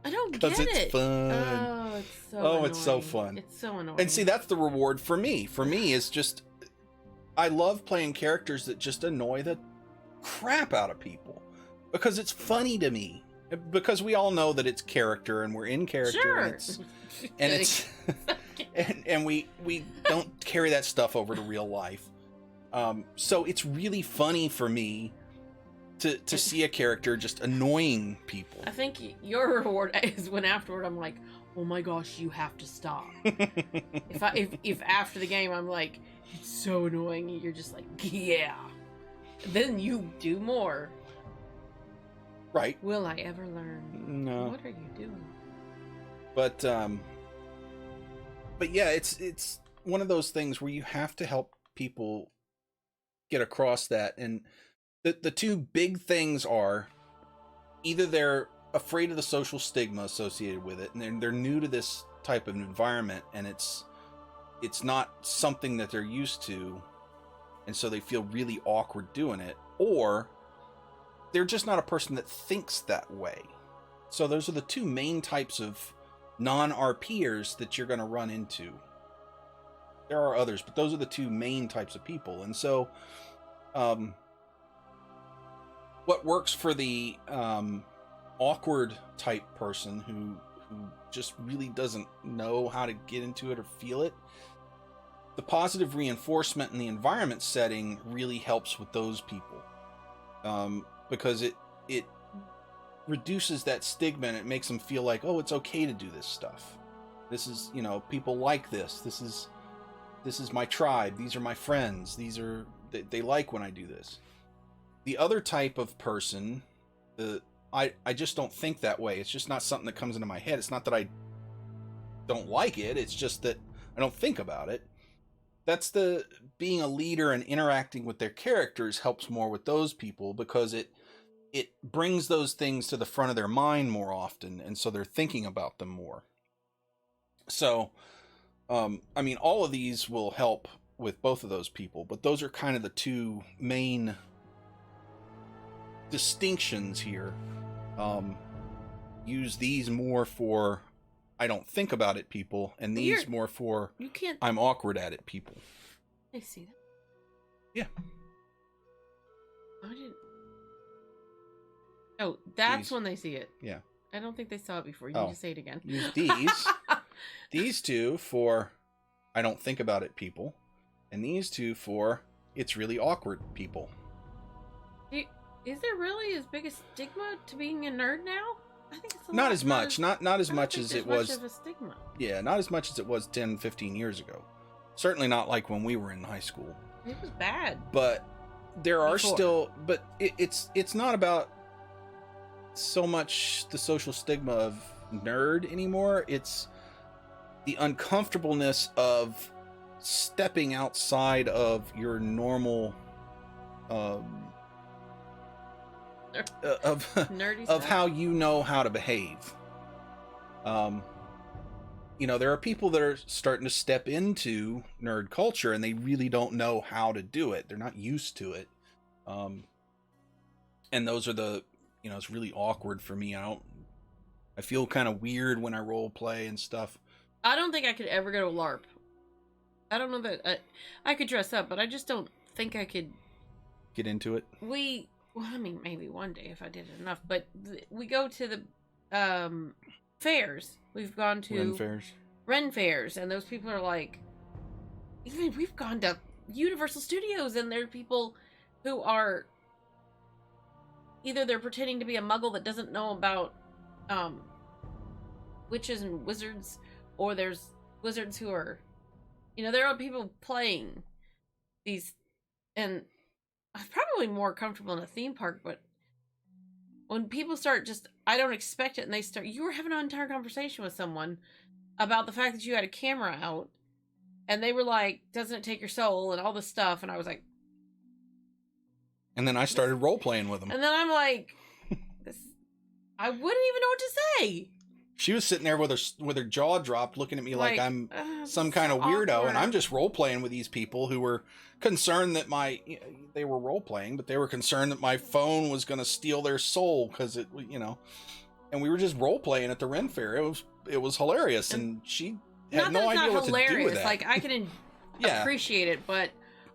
B: I don't get
A: because it's
B: it.
A: fun.
B: Oh, it's so
A: Oh, it's so
B: annoying.
A: fun.
B: It's so annoying.
A: And see, that's the reward for me. For me, it's just I love playing characters that just annoy the crap out of people because it's funny to me. Because we all know that it's character and we're in character,
B: Sure.
A: and it's and we don't carry that stuff over to real life. So it's really funny for me to see a character just annoying people.
B: I think your reward is when afterward I'm like, oh my gosh, you have to stop. if after the game I'm like, it's so annoying, you're just like, yeah. Then you do more.
A: Right.
B: Will I ever learn?
A: No.
B: What are you doing?
A: But yeah, it's one of those things where you have to help people get across that, and the two big things are either they're afraid of the social stigma associated with it, and they're new to this type of environment, and it's not something that they're used to, and so they feel really awkward doing it, or they're just not a person that thinks that way. So those are the two main types of non-RPers that you're going to run into. There are others, but those are the two main types of people. And so what works for the awkward type person who just really doesn't know how to get into it or feel it, the positive reinforcement in the environment setting really helps with those people. Because it reduces that stigma, and it makes them feel like, oh, it's okay to do this stuff. This is, people like this. This is my tribe. These are my friends. They like when I do this. The other type of person, I just don't think that way. It's just not something that comes into my head. It's not that I don't like it. It's just that I don't think about it. That's the being a leader and interacting with their characters helps more with those people, because it brings those things to the front of their mind more often, and so they're thinking about them more. So, all of these will help with both of those people, but those are kind of the two main distinctions here. Use these more for I don't think about it people, and these more for I'm awkward at it people.
B: I see that.
A: Yeah.
B: I didn't. Oh, that's
A: these.
B: When they see it.
A: Yeah.
B: I don't think they saw it before. You need to say it again.
A: Use these two for I don't think about it people, and these two for it's really awkward people.
B: Is there really as big a stigma to being a nerd now? I think it's
A: not as much. Not as much as it was.
B: Much of a stigma.
A: Yeah, not as much as it was 10, 15 years ago. Certainly not like when we were in high school.
B: It was bad.
A: But there are
B: Before.
A: still, but it's not about so much the social stigma of nerd anymore. It's the uncomfortableness of stepping outside of your normal
B: nerdy
A: of
B: stuff.
A: how you know how to behave. There are people that are starting to step into nerd culture, and they really don't know how to do it. They're not used to it. And those are it's really awkward for me. I feel kind of weird when I role play and stuff.
B: I don't think I could ever go to LARP. I don't know that I could dress up, but I just don't think I could
A: get into it.
B: Maybe one day if I did it enough. But we go to the fairs. We've gone to Ren fairs, and those people are like, even we've gone to Universal Studios, and there are people who are either they're pretending to be a muggle that doesn't know about witches and wizards, or there's wizards who are, there are people playing these, and I'm probably more comfortable in a theme park, but when people start I don't expect it, and you were having an entire conversation with someone about the fact that you had a camera out, and they were like, doesn't it take your soul, and all this stuff, and I was like...
A: And then I started role-playing with them.
B: And then I'm like, I wouldn't even know what to say.
A: She was sitting there with her jaw dropped, looking at me like I'm some kind of weirdo, awkward. And I'm just role-playing with these people who were concerned that they were role-playing, but they were concerned that my phone was going to steal their soul, because it. and we were just role playing at the Ren Fair. It was hilarious, and she had no idea what to do with that.
B: Like, I can appreciate it, but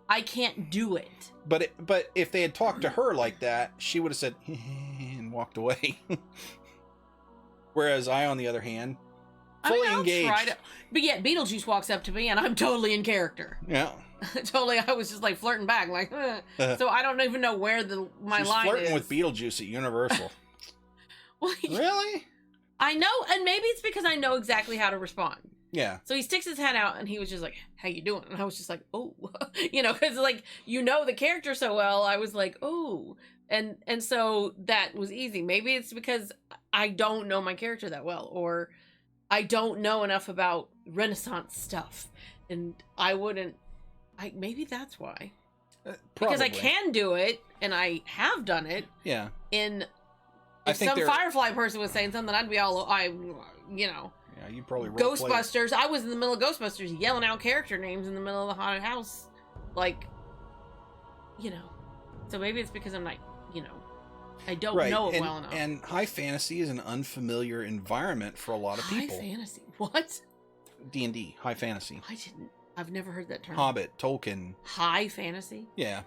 B: I can't do it.
A: But if they had talked to her like that, she would have said and walked away. Whereas I, on the other hand, fully engaged.
B: But yet Beetlejuice walks up to me and I'm totally in character.
A: Yeah.
B: Totally, I was just like flirting back, like, so I don't even know where my line is.
A: Flirting with Beetlejuice at Universal.
B: Well,
A: really?
B: I know, and maybe it's because I know exactly how to respond.
A: Yeah.
B: So he sticks his head out, and he was just like, "How you doing?" And I was just like, "Oh," because like the character so well. I was like, "Oh," and so that was easy. Maybe it's because I don't know my character that well, or I don't know enough about Renaissance stuff, and I wouldn't. Maybe that's why. Because I can do it, and I have done it.
A: Yeah.
B: If some Firefly person was saying something, I'd be all,
A: Yeah, you probably
B: Ghostbusters. I was in the middle of Ghostbusters yelling out character names in the middle of the haunted house. Like, So maybe it's because I'm not, I don't know it well enough.
A: And high fantasy is an unfamiliar environment for a lot of people.
B: High fantasy? What?
A: D&D, high fantasy.
B: I've never heard that term.
A: Hobbit, Tolkien.
B: High fantasy?
A: Yeah.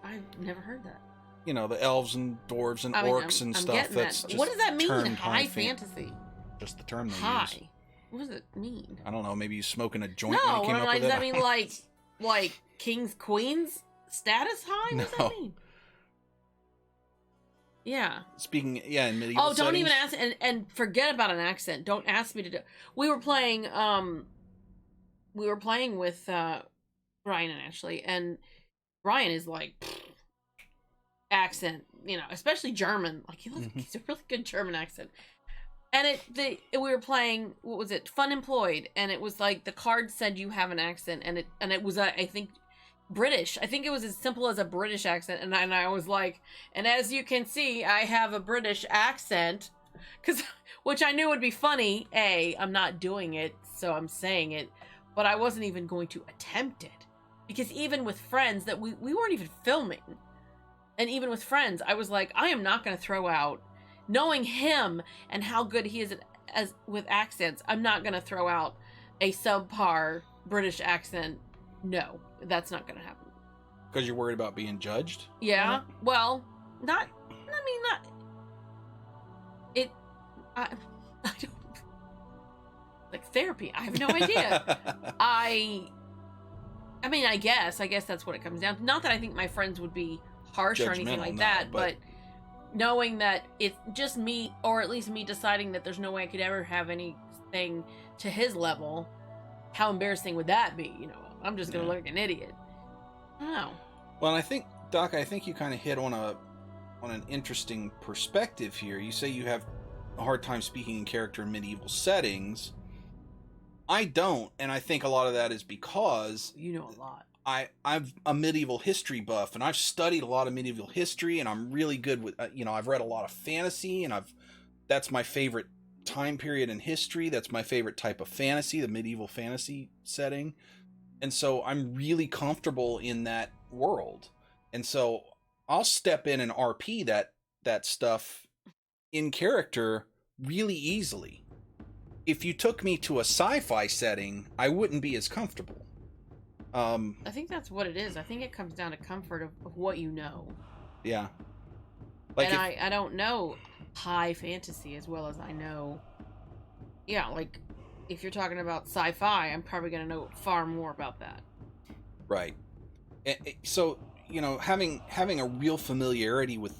B: I've never heard that.
A: The elves and dwarves and orcs and stuff. That's just
B: what does that mean? High fantasy.
A: Just the term they
B: use.
A: High.
B: What does it mean?
A: I don't know. Maybe you smoking a joint
B: no,
A: when you came up with
B: does
A: it?
B: that mean like kings, queens status high? What does that mean? Yeah.
A: Speaking, in medieval
B: don't
A: settings.
B: even ask, and forget about an accent. Don't ask me to do. We were playing with Ryan and Ashley, and Ryan is like accent, especially German. Like he's a really good German accent. And we were playing, what was it? Fun Employed, and it was like the card said you have an accent, and it was I think British. I think it was as simple as a British accent, and I was like, and as you can see, I have a British accent, which I knew would be funny. I'm not doing it, so I'm saying it, but I wasn't even going to attempt it, because even with friends that we weren't even filming, and even with friends, I was like, I am not going to throw out, knowing him and how good he is as with accents, I'm not going to throw out a subpar British accent. No, that's not going to happen.
A: Because you're worried about being judged?
B: Yeah. Well, not. I don't. Like therapy. I have no idea. I guess that's what it comes down to. Not that I think my friends would be harsh or anything like that, but knowing that it's just me, or at least me deciding that there's no way I could ever have anything to his level, how embarrassing would that be? I'm just going to look like an idiot. I don't know.
A: Well, I think, Doc, you kind of hit on an interesting perspective here. You say you have a hard time speaking in character in medieval settings. I don't, and I think a lot of that is because...
B: You know a lot.
A: I'm a medieval history buff, and I've studied a lot of medieval history, and I'm really good with, I've read a lot of fantasy, and that's my favorite time period in history. That's my favorite type of fantasy, the medieval fantasy setting. And so I'm really comfortable in that world. And so I'll step in and RP that stuff in character really easily. If you took me to a sci-fi setting, I wouldn't be as comfortable.
B: I think that's what it is. I think it comes down to comfort of what you know.
A: Yeah.
B: I don't know high fantasy as well as I know. Yeah, like if you're talking about sci-fi, I'm probably going to know far more about that.
A: Right. So, having a real familiarity with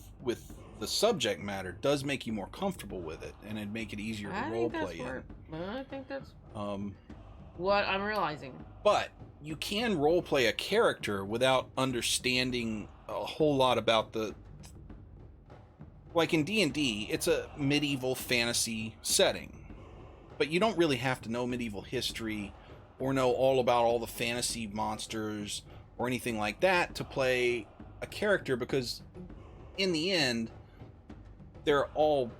A: the subject matter does make you more comfortable with it, and it'd make it easier to role play in.
B: I think that's what I'm realizing.
A: But you can role play a character without understanding a whole lot about like in D&D, it's a medieval fantasy setting. But you don't really have to know medieval history or know all about all the fantasy monsters or anything like that to play a character, because in the end, they're all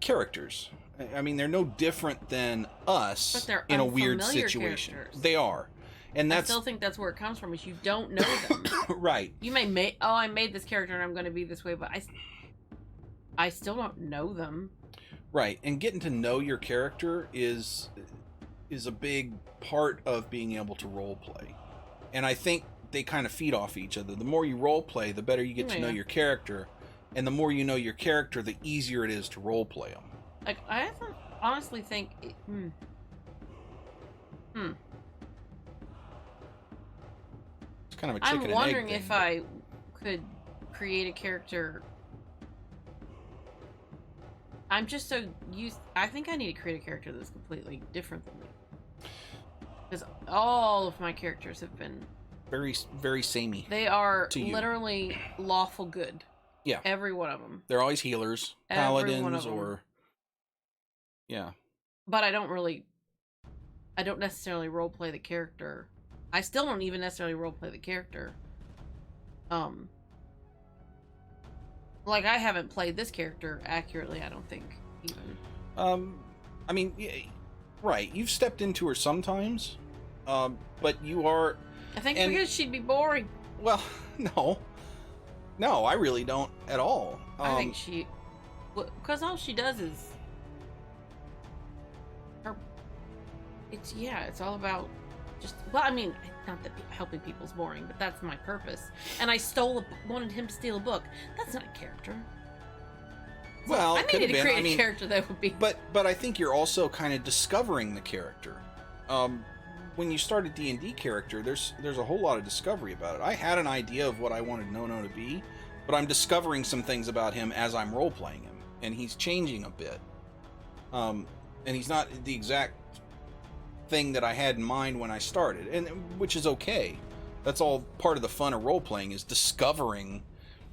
A: characters. I mean, they're no different than us in a weird situation. Characters. They are. And I
B: still think that's where it comes from, is you don't know them.
A: Right.
B: You may I made this character and I'm going to be this way, but I still don't know them.
A: Right, and getting to know your character is a big part of being able to role play. And I think they kind of feed off each other. The more you role play, the better you get to know your character, and the more you know your character, the easier it is to role play them.
B: Like, I honestly think
A: It's kind of a chicken and egg thing.
B: I'm wondering if I could create a character. I'm just so used. I think I need to create a character that's completely different than me, because all of my characters have been
A: very, very samey.
B: They are literally lawful good.
A: Yeah,
B: every one of them.
A: They're always healers, paladins, or yeah. But
B: I don't necessarily role play the character. I still don't even necessarily role play the character. Like, I haven't played this character accurately, I don't think, even.
A: I mean, right, you've stepped into her sometimes, but you are...
B: I think because she'd be boring.
A: Well, no. No, I really don't at all.
B: I think she... Because all she does is... It's all about just... Well, I mean, not that helping people's boring, but that's my purpose. And I wanted him to steal a book. That's not a character. So
A: well,
B: I needed to create a character that would be...
A: But I think you're also kind of discovering the character. When you start a D&D character, there's a whole lot of discovery about it. I had an idea of what I wanted No-No to be, but I'm discovering some things about him as I'm role-playing him, and he's changing a bit. And he's not the exact thing that I had in mind when I started, and which is okay. That's all part of the fun of role-playing, is discovering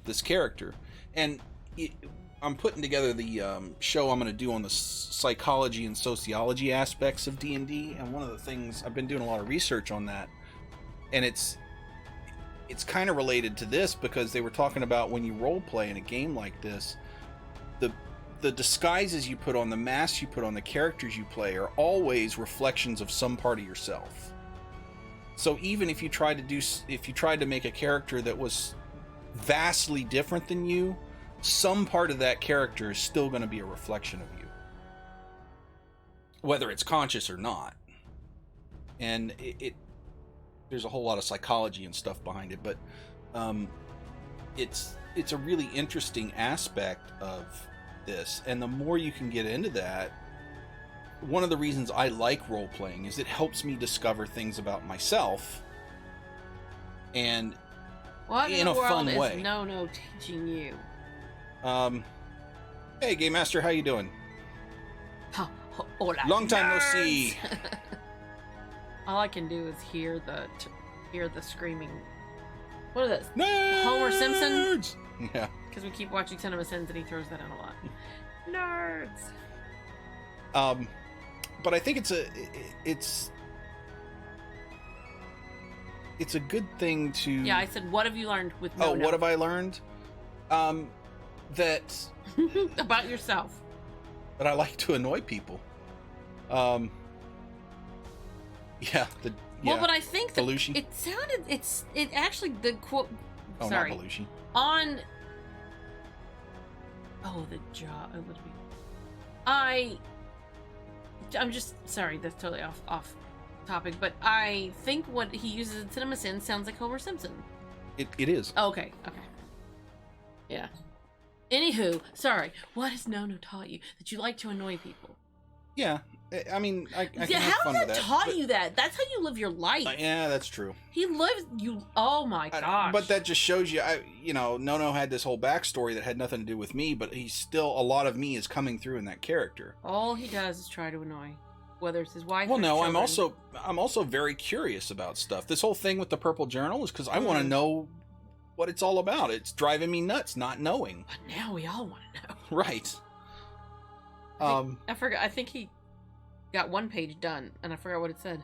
A: this character. And I'm putting together the show I'm going to do on the psychology and sociology aspects of D&D, and one of the things, I've been doing a lot of research on that, and it's kind of related to this, because they were talking about when you role play in a game like this, the disguises you put on, the masks you put on, the characters you play are always reflections of some part of yourself. So even if you tried to make a character that was vastly different than you, some part of that character is still going to be a reflection of you, whether it's conscious or not. And there's a whole lot of psychology and stuff behind it, but it's a really interesting aspect of this. And the more you can get into that, one of the reasons I like role playing is it helps me discover things about myself, and in a fun way.
B: What is No-No teaching you?
A: Hey, Game Master, how you doing?
B: Hola,
A: long time
B: nerds.
A: no see.
B: All I can do is hear the screaming. What is this?
A: Nerds!
B: Homer Simpson?
A: Yeah.
B: Because we keep watching Cinema Sins and he throws that in a lot. Nerds.
A: But I think it's a good thing to...
B: Yeah, I said, what have you learned with No-No?
A: Oh, what have I learned? That...
B: About yourself.
A: That I like to annoy people. Yeah,
B: well, but I think that
A: Belushi.
B: It actually, the quote...
A: Oh,
B: sorry.
A: not Belushi.
B: On... Oh, the jaw. I'm just... Sorry, that's totally off topic, but I think what he uses in Cinema Sins sounds like Homer Simpson.
A: It is.
B: Oh, okay. Yeah. Anywho, sorry. What has No-No taught you? That you like to annoy people?
A: Yeah. I mean, I can
B: yeah,
A: have fun with that.
B: How taught you that? That's how you live your life.
A: Yeah, that's true.
B: He lives... Oh my gosh.
A: But that just shows you, No-No had this whole backstory that had nothing to do with me, but he's still... A lot of me is coming through in that character.
B: All he does is try to annoy. Whether it's his wife
A: or his
B: children.
A: I'm also very curious about stuff. This whole thing with the Purple Journal is because I want to know what it's all about. It's driving me nuts not knowing.
B: But now we all want to know.
A: Right.
B: I forgot. I think he got one page done, and I forgot what it said.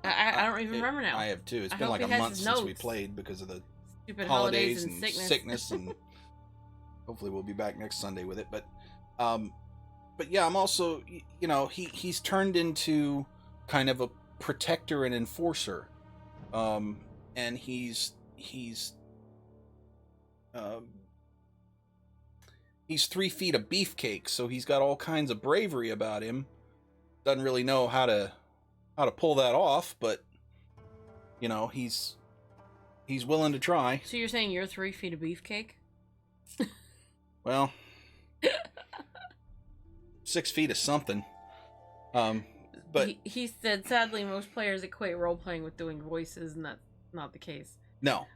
B: I don't even remember now.
A: I have too. It's been like a month since we played because of the
B: stupid
A: holidays and sickness, and hopefully we'll be back next Sunday with it. But yeah, I'm also, he's turned into kind of a protector and enforcer, and he's he's 3 feet of beefcake, so he's got all kinds of bravery about him. Doesn't really know how to pull that off, but you know, he's willing to try.
B: So you're saying you're 3 feet of beefcake?
A: Well, 6 feet is something. But
B: he said, sadly, most players equate role playing with doing voices, and that's not the case.
A: No,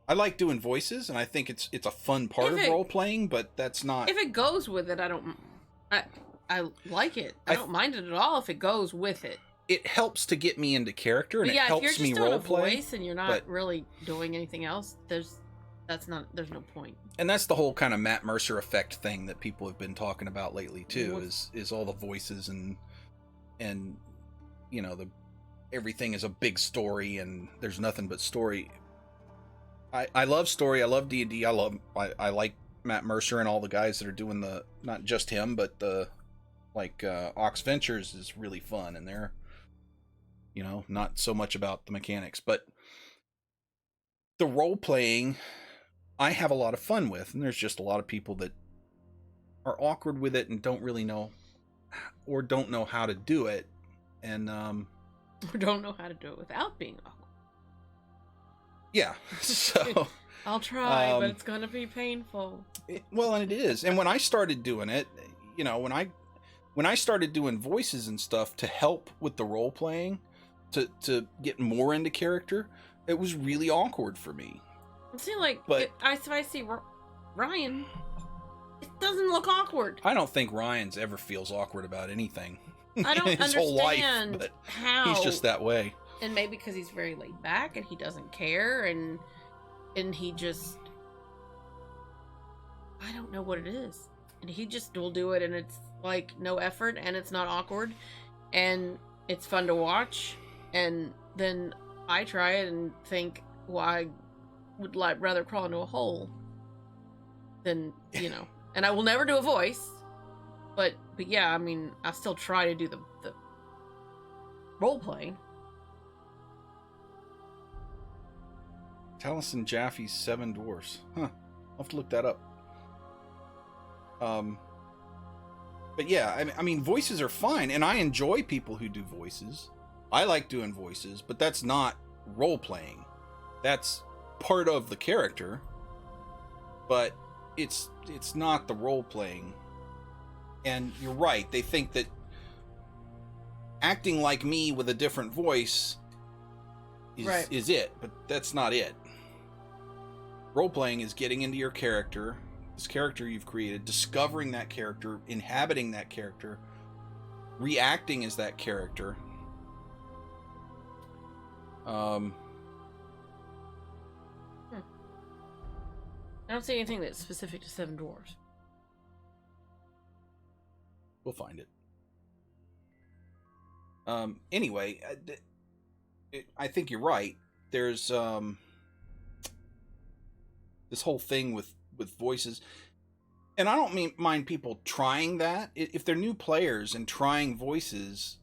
A: I like doing voices, and I think it's a fun part of role playing. But that's not.
B: If it goes with it, I like it. I don't mind it at all if it goes with it.
A: It helps to get me into character, and it helps me role play.
B: If you're just doing a voice and you're not really doing anything else, there's no point.
A: And that's the whole kind of Matt Mercer effect thing that people have been talking about lately too. Is all the voices and you know, everything is a big story and there's nothing but story. I love story. I love D&D. I like Matt Mercer and all the guys that are doing not just him, but Ox Ventures is really fun, and they're, you know, not so much about the mechanics, but the role playing I have a lot of fun with, and there's just a lot of people that are awkward with it and don't really know or don't know how to do it, and
B: or don't know how to do it without being awkward.
A: Yeah, so
B: I'll try, but it's gonna be painful.
A: And it is. And when I started doing it, you know, when I started doing voices and stuff to help with the role playing, to get more into character, it was really awkward for me.
B: See, I see Ryan. It doesn't look awkward.
A: I don't think Ryan's ever feels awkward about anything.
B: I don't
A: his
B: understand
A: whole life, but
B: how.
A: He's just that way.
B: And maybe because he's very laid back and he doesn't care, and he just, I don't know what it is. And he just will do it, and it's like no effort, and it's not awkward, and it's fun to watch. And then I try it and think, well, I would rather crawl into a hole than, you know. And I will never do a voice, but yeah, I mean, I still try to do the role playing.
A: Taliesin Jaffe's 7 Dwarfs. Huh. I'll have to look that up. But yeah, I mean, voices are fine, and I enjoy people who do voices. I like doing voices, but that's not role playing. That's part of the character, but it's not the role playing. And you're right, they think that acting like me with a different voice is it, but that's not it. Role playing is getting into your character, this character you've created, discovering that character, inhabiting that character, reacting as that character.
B: I don't see anything that's specific to 7 Dwarfs.
A: We'll find it. Anyway, I think you're right. There's this whole thing with voices, and I don't mind people trying that. If they're new players and trying voices,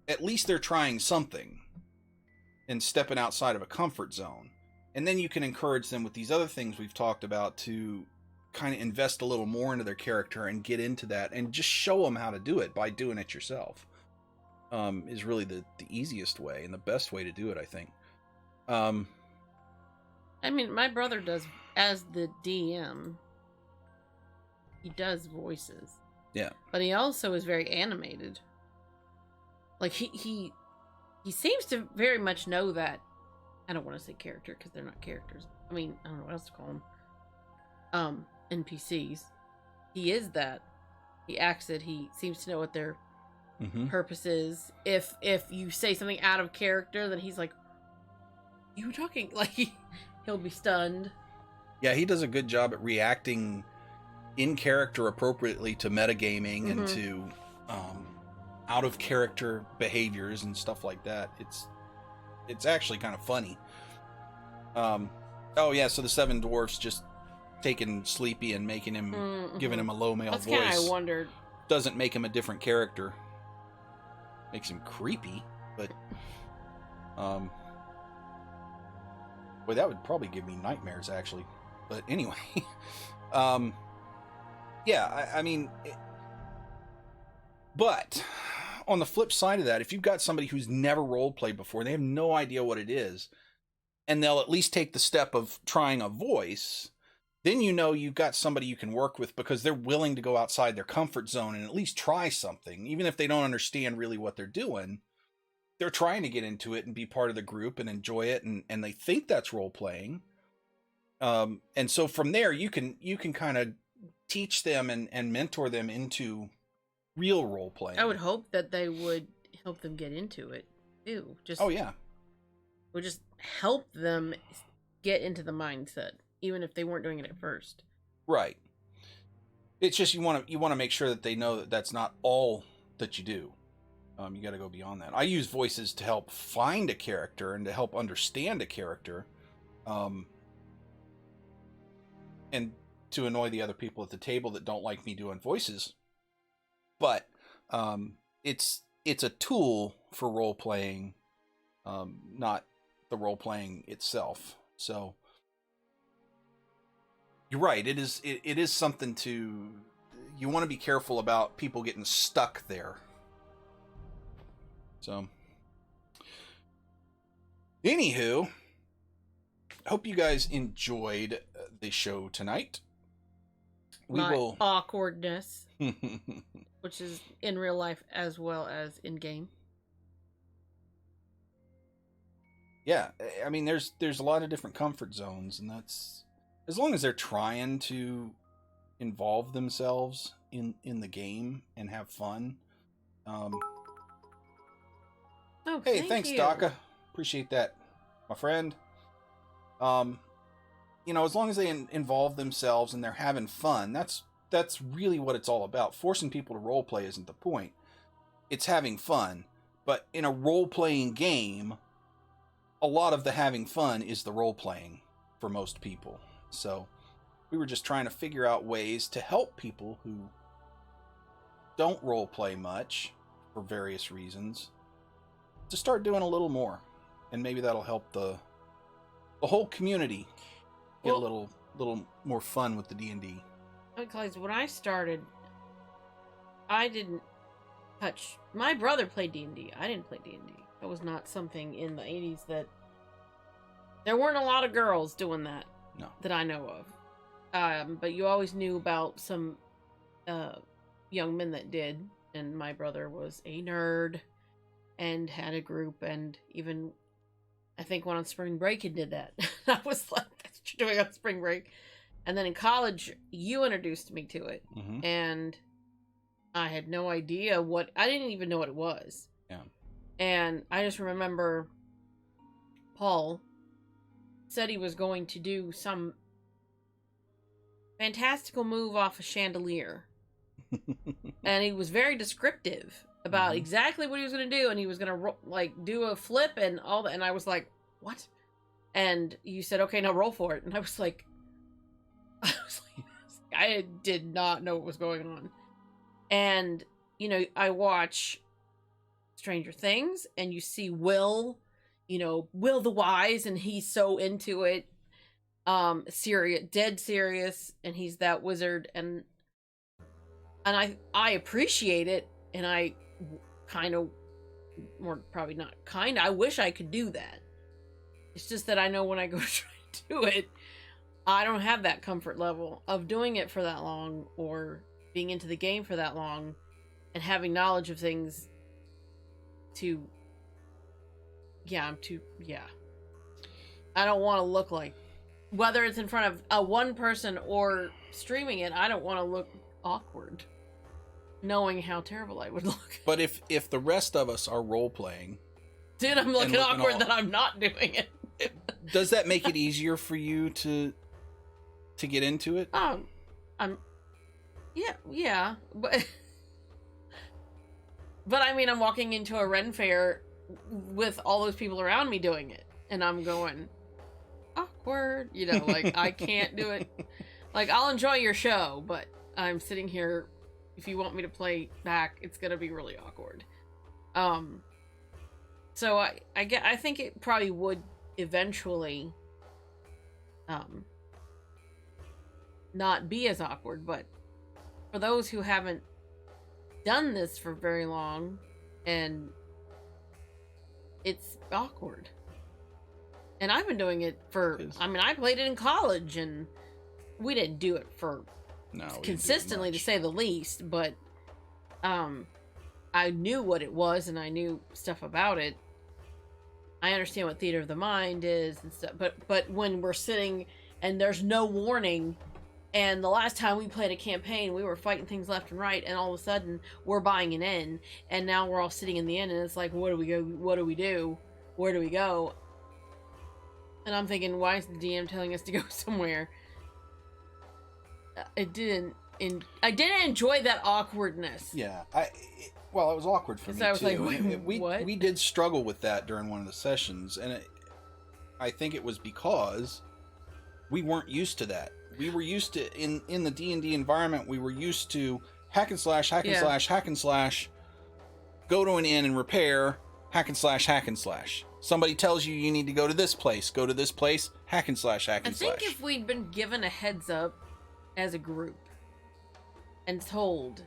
A: at least they're trying something and stepping outside of a comfort zone. And then you can encourage them with these other things we've talked about to kind of invest a little more into their character and get into that, and just show them how to do it by doing it yourself. Is really the easiest way and the best way to do it, I think.
B: I mean, my brother does, as the DM, he does voices.
A: Yeah.
B: But he also is very animated. Like, he seems to very much know that. I don't want to say character because they're not characters. I mean, I don't know what else to call them. NPCs. He is that. He acts it. He seems to know what their purpose is. If you say something out of character, then he's like, "You were talking?" Like, he'll be stunned.
A: Yeah, he does a good job at reacting in character appropriately to metagaming and to out of character behaviors and stuff like that. It's actually kind of funny. Oh yeah, so the 7 Dwarfs just taking Sleepy and making him, giving him a low male voice.
B: That's kind of I wondered.
A: Doesn't make him a different character. Makes him creepy, but boy, that would probably give me nightmares actually. But anyway, Yeah, I mean, but on the flip side of that, if you've got somebody who's never role played before, they have no idea what it is, and they'll at least take the step of trying a voice, then you know you've got somebody you can work with because they're willing to go outside their comfort zone and at least try something. Even if they don't understand really what they're doing, they're trying to get into it and be part of the group and enjoy it, and they think that's role playing. And so from there, you can kind of teach them and mentor them into real role playing.
B: I would hope that they would help them get into it too.
A: Oh yeah,
B: would just help them get into the mindset, even if they weren't doing it at first.
A: Right. It's just you want to make sure that they know that that's not all that you do. You got to go beyond that. I use voices to help find a character and to help understand a character, and to annoy the other people at the table that don't like me doing voices. But it's a tool for role playing, not the role playing itself. So you're right. It is something you want to be careful about people getting stuck there. So, anywho, hope you guys enjoyed the show tonight.
B: My awkwardness, which is in real life as well as in game.
A: Yeah, I mean, there's a lot of different comfort zones, and that's as long as they're trying to involve themselves in the game and have fun. Hey, thanks, Daka. Appreciate that, my friend. As long as they involve themselves and they're having fun, that's really what it's all about. Forcing people to role play isn't the point. It's having fun. But in a role playing game, a lot of the having fun is the role playing for most people. So we were just trying to figure out ways to help people who don't role play much for various reasons to start doing a little more, and maybe that'll help the whole community get a little more fun with the D&D.
B: Because when I started, I didn't touch. My brother played D&D. I didn't play D&D. That was not something in the 80s that there weren't a lot of girls doing that.
A: No,
B: that I know of. But you always knew about some young men that did, and my brother was a nerd and had a group, and even I think went on spring break and did that. I was like, that's what you're doing on spring break. And then in college, you introduced me to it, and I had no idea I didn't even know what it was.
A: Yeah.
B: And I just remember Paul said he was going to do some fantastical move off a chandelier. And he was very descriptive about exactly what he was going to do, and he was going to do a flip and all that, and I was like, what? And you said, okay, now roll for it. And I was like I did not know what was going on. And I watch Stranger Things, and you see Will the Wise, and he's so into it, dead serious, and he's that wizard, and I appreciate it, and I kind of, more probably not kind of, I wish I could do that. It's just that I know when I go to try to do it, I don't have that comfort level of doing it for that long, or being into the game for that long, and having knowledge of things I don't want to look like, whether it's in front of a one person or streaming it, I don't want to look awkward, knowing how terrible I would look.
A: But if the rest of us are role playing,
B: dude, I'm looking awkward that I'm not doing it.
A: Does that make it easier for you to get into it?
B: Yeah, but I mean, I'm walking into a Ren fair with all those people around me doing it, and I'm going awkward, like I can't do it. Like, I'll enjoy your show, but I'm sitting here, if you want me to play back, it's gonna be really awkward. So I think it probably would eventually not be as awkward, but for those who haven't done this for very long, and it's awkward. And I've been doing it for, I mean, I played it in college, and we didn't do it for consistently, to say the least, but I knew what it was, and I knew stuff about it. I understand what theater of the mind is and stuff, but when we're sitting and there's no warning, and the last time we played a campaign, we were fighting things left and right, and all of a sudden we're buying an inn, and now we're all sitting in the inn, and it's like, what do we go? What do we do? Where do we go? And I'm thinking, why is the DM telling us to go somewhere? I didn't enjoy that awkwardness.
A: Yeah, well, it was awkward for me
B: I was
A: too.
B: Like, what?
A: We did struggle with that during one of the sessions, and I think it was because we weren't used to that. We were used to in the D&D environment. We were used to hack and slash, hack and slash, hack and slash. Go to an inn and repair, hack and slash, hack and slash. Somebody tells you need to go to this place, hack and slash, hack and slash.
B: I think if we'd been given a heads up as a group and told,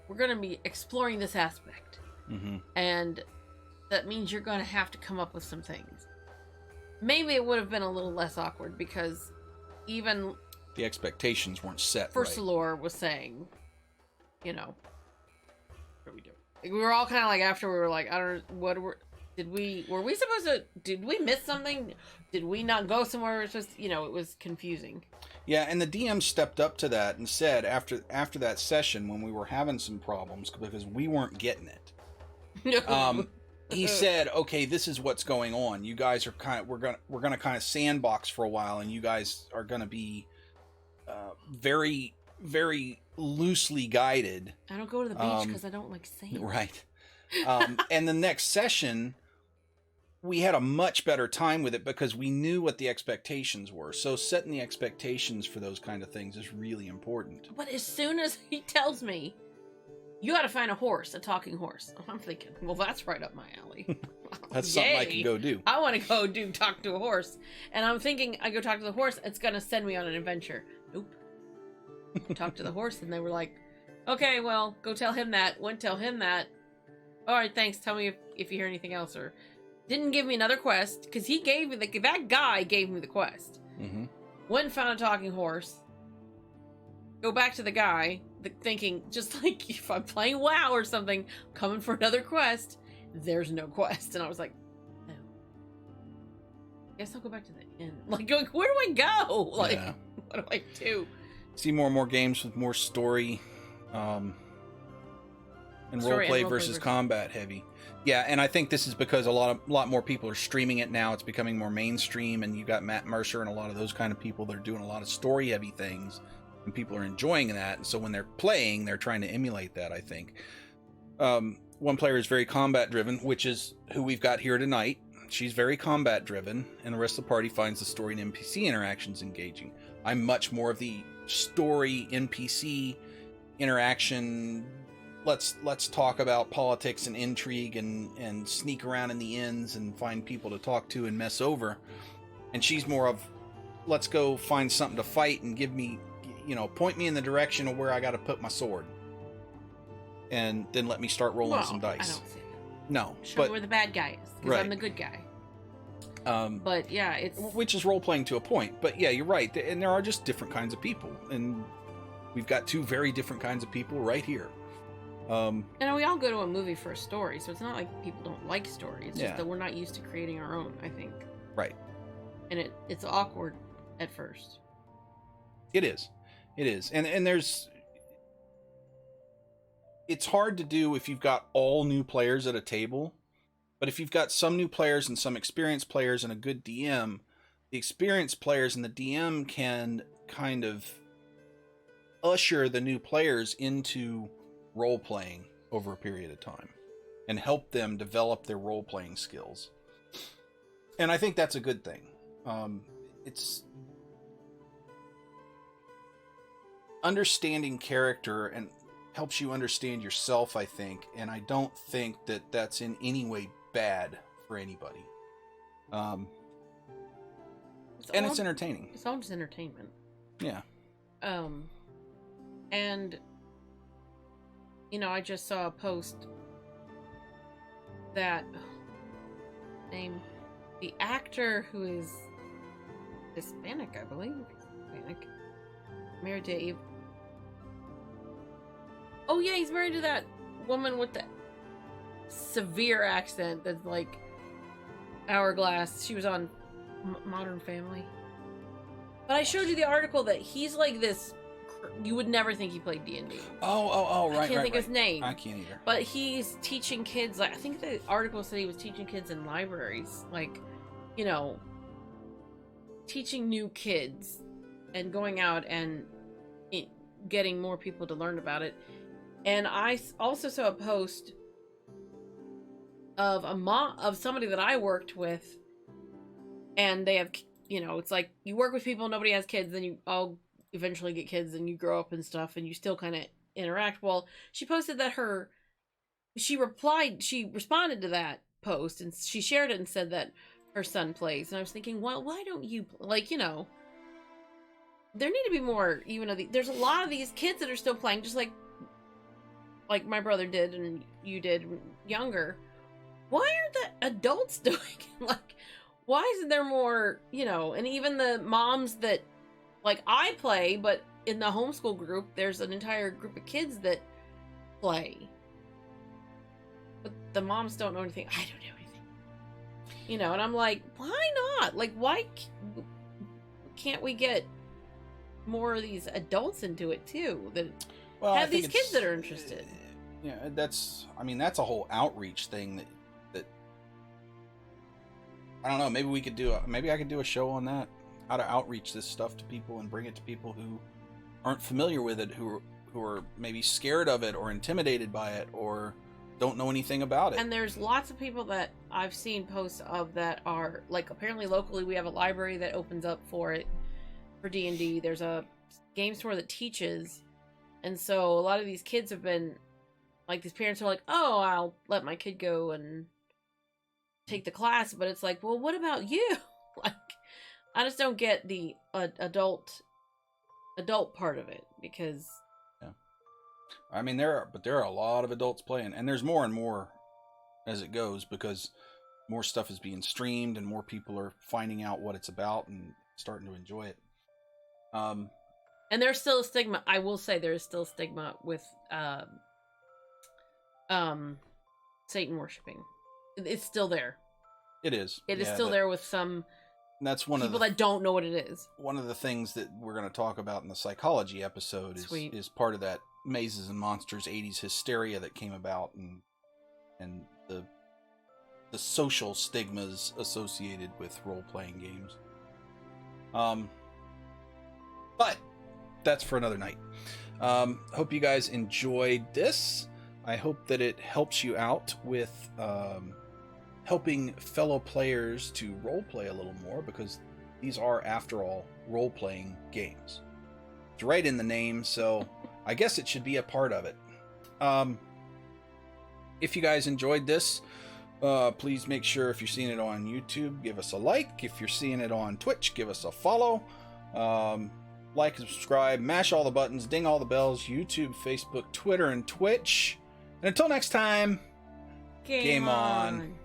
B: we're going to be exploring this aspect, and that means you're going to have to come up with some things, maybe it would have been a little less awkward, because even
A: the expectations weren't set
B: First
A: right.
B: Lore was saying, what do we do? We were all kind of like, after we were like, I don't know, were we supposed to, did we miss something? Did we not go somewhere? It was just, it was confusing.
A: Yeah, and the DM stepped up to that and said, after that session, when we were having some problems because we weren't getting it, he said, okay, this is what's going on. You guys are we're gonna kind of sandbox for a while, and you guys are gonna be very, very loosely guided.
B: I don't go to the beach because I don't like sand.
A: Right. And the next session, we had a much better time with it because we knew what the expectations were. So setting the expectations for those kind of things is really important.
B: But as soon as he tells me, you got to find a talking horse, I'm thinking, well, that's right up my alley.
A: That's something I can go do.
B: I want to go talk to a horse. And I'm thinking, I go talk to the horse, it's going to send me on an adventure. Nope. Talk to the horse, and they were like, okay, well, go tell him that. Wouldn't tell him that. All right, thanks. Tell me if you hear anything else. Or didn't give me another quest, because he gave me that guy gave me the quest. Went and found a talking horse. Go back to the guy, thinking, just like if I'm playing WoW or something, coming for another quest, there's no quest. And I was like, no. Guess I'll go back to the inn. Like, where do I go? Like, what do I do?
A: See more and more games with more story, and roleplay versus combat heavy. Yeah, and I think this is because a lot more people are streaming it now. It's becoming more mainstream, and you got Matt Mercer and a lot of those kind of people that are doing a lot of story heavy things, and people are enjoying that. And so when they're playing, they're trying to emulate that, I think. One player is very combat driven, which is who we've got here tonight. She's very combat driven, and the rest of the party finds the story and NPC interactions engaging. I'm much more of the story NPC interaction. Let's talk about politics and intrigue and sneak around in the inns and find people to talk to and mess over. And she's more of, let's go find something to fight and give me, point me in the direction of where I got to put my sword. And then let me start rolling some dice.
B: I don't see that.
A: No.
B: Show me where the bad guy is, because I'm the good guy. But yeah, it's...
A: Which is role-playing to a point. But yeah, you're right. And there are just different kinds of people. And we've got two very different kinds of people right here.
B: And we all go to a movie for a story, so it's not like people don't like stories. It's just that we're not used to creating our own, I think.
A: Right.
B: And it's awkward at first.
A: It is. And there's... It's hard to do if you've got all new players at a table. But if you've got some new players and some experienced players and a good DM, the experienced players and the DM can kind of usher the new players into role-playing over a period of time and help them develop their role-playing skills. And I think that's a good thing. It's understanding character and helps you understand yourself, I think. And I don't think that that's in any way bad for anybody. It's entertaining.
B: It's all just entertainment.
A: Yeah.
B: And, I just saw a post that the actor who is Hispanic, I believe. Hispanic. Married to Eve. Oh yeah, he's married to that woman with the severe accent that's like Hourglass. She was on Modern Family. But I showed you the article that he's like this. You would never think he played D&D.
A: Oh, right,
B: I can't think
A: right.
B: of his name.
A: I can't either.
B: But he's teaching kids. Like I think the article said he was teaching kids in libraries. Like, teaching new kids and going out and getting more people to learn about it. And I also saw a post of of somebody that I worked with, and they have, it's like you work with people, nobody has kids, then you all eventually get kids and you grow up and stuff and you still kind of interact. Well, she posted that she responded to that post and she shared it and said that her son plays. And I was thinking, well, why don't you, there need to be more even of there's a lot of these kids that are still playing, just like my brother did and you did younger. Why aren't the adults doing it? Why isn't there more, and even the moms that, I play, but in the homeschool group, there's an entire group of kids that play. But the moms don't know anything. I don't know anything. And I'm like, why not? Why can't we get more of these adults into it, too? That have these kids that are interested.
A: Yeah, that's a whole outreach thing that I don't know, maybe I could do a show on that. How to outreach this stuff to people and bring it to people who aren't familiar with it, who are maybe scared of it or intimidated by it or don't know anything about it.
B: And there's lots of people that I've seen posts of that are apparently locally we have a library that opens up for it for D&D. There's a game store that teaches, and so a lot of these kids have been these parents are like, oh, I'll let my kid go and take the class, but it's like, well, what about you? I just don't get the adult part of it, because
A: there are a lot of adults playing, and there's more and more as it goes, because more stuff is being streamed and more people are finding out what it's about and starting to enjoy it.
B: And there's still a stigma. I will say there is still a stigma with Satan worshiping. It's still there.
A: It is.
B: It is still there with some.
A: That's one
B: people
A: of the
B: that don't know what it is.
A: One of the things that we're going to talk about in the psychology episode is part of that Mazes and Monsters 80s hysteria that came about, and the social stigmas associated with role-playing games. But that's for another night. Hope you guys enjoyed this. I hope that it helps you out with helping fellow players to role-play a little more, because these are, after all, role-playing games. It's right in the name, so I guess it should be a part of it. If you guys enjoyed this, please make sure, if you're seeing it on YouTube, give us a like. If you're seeing it on Twitch, give us a follow. Like and subscribe, mash all the buttons, ding all the bells, YouTube, Facebook, Twitter, and Twitch. And until next time, game on.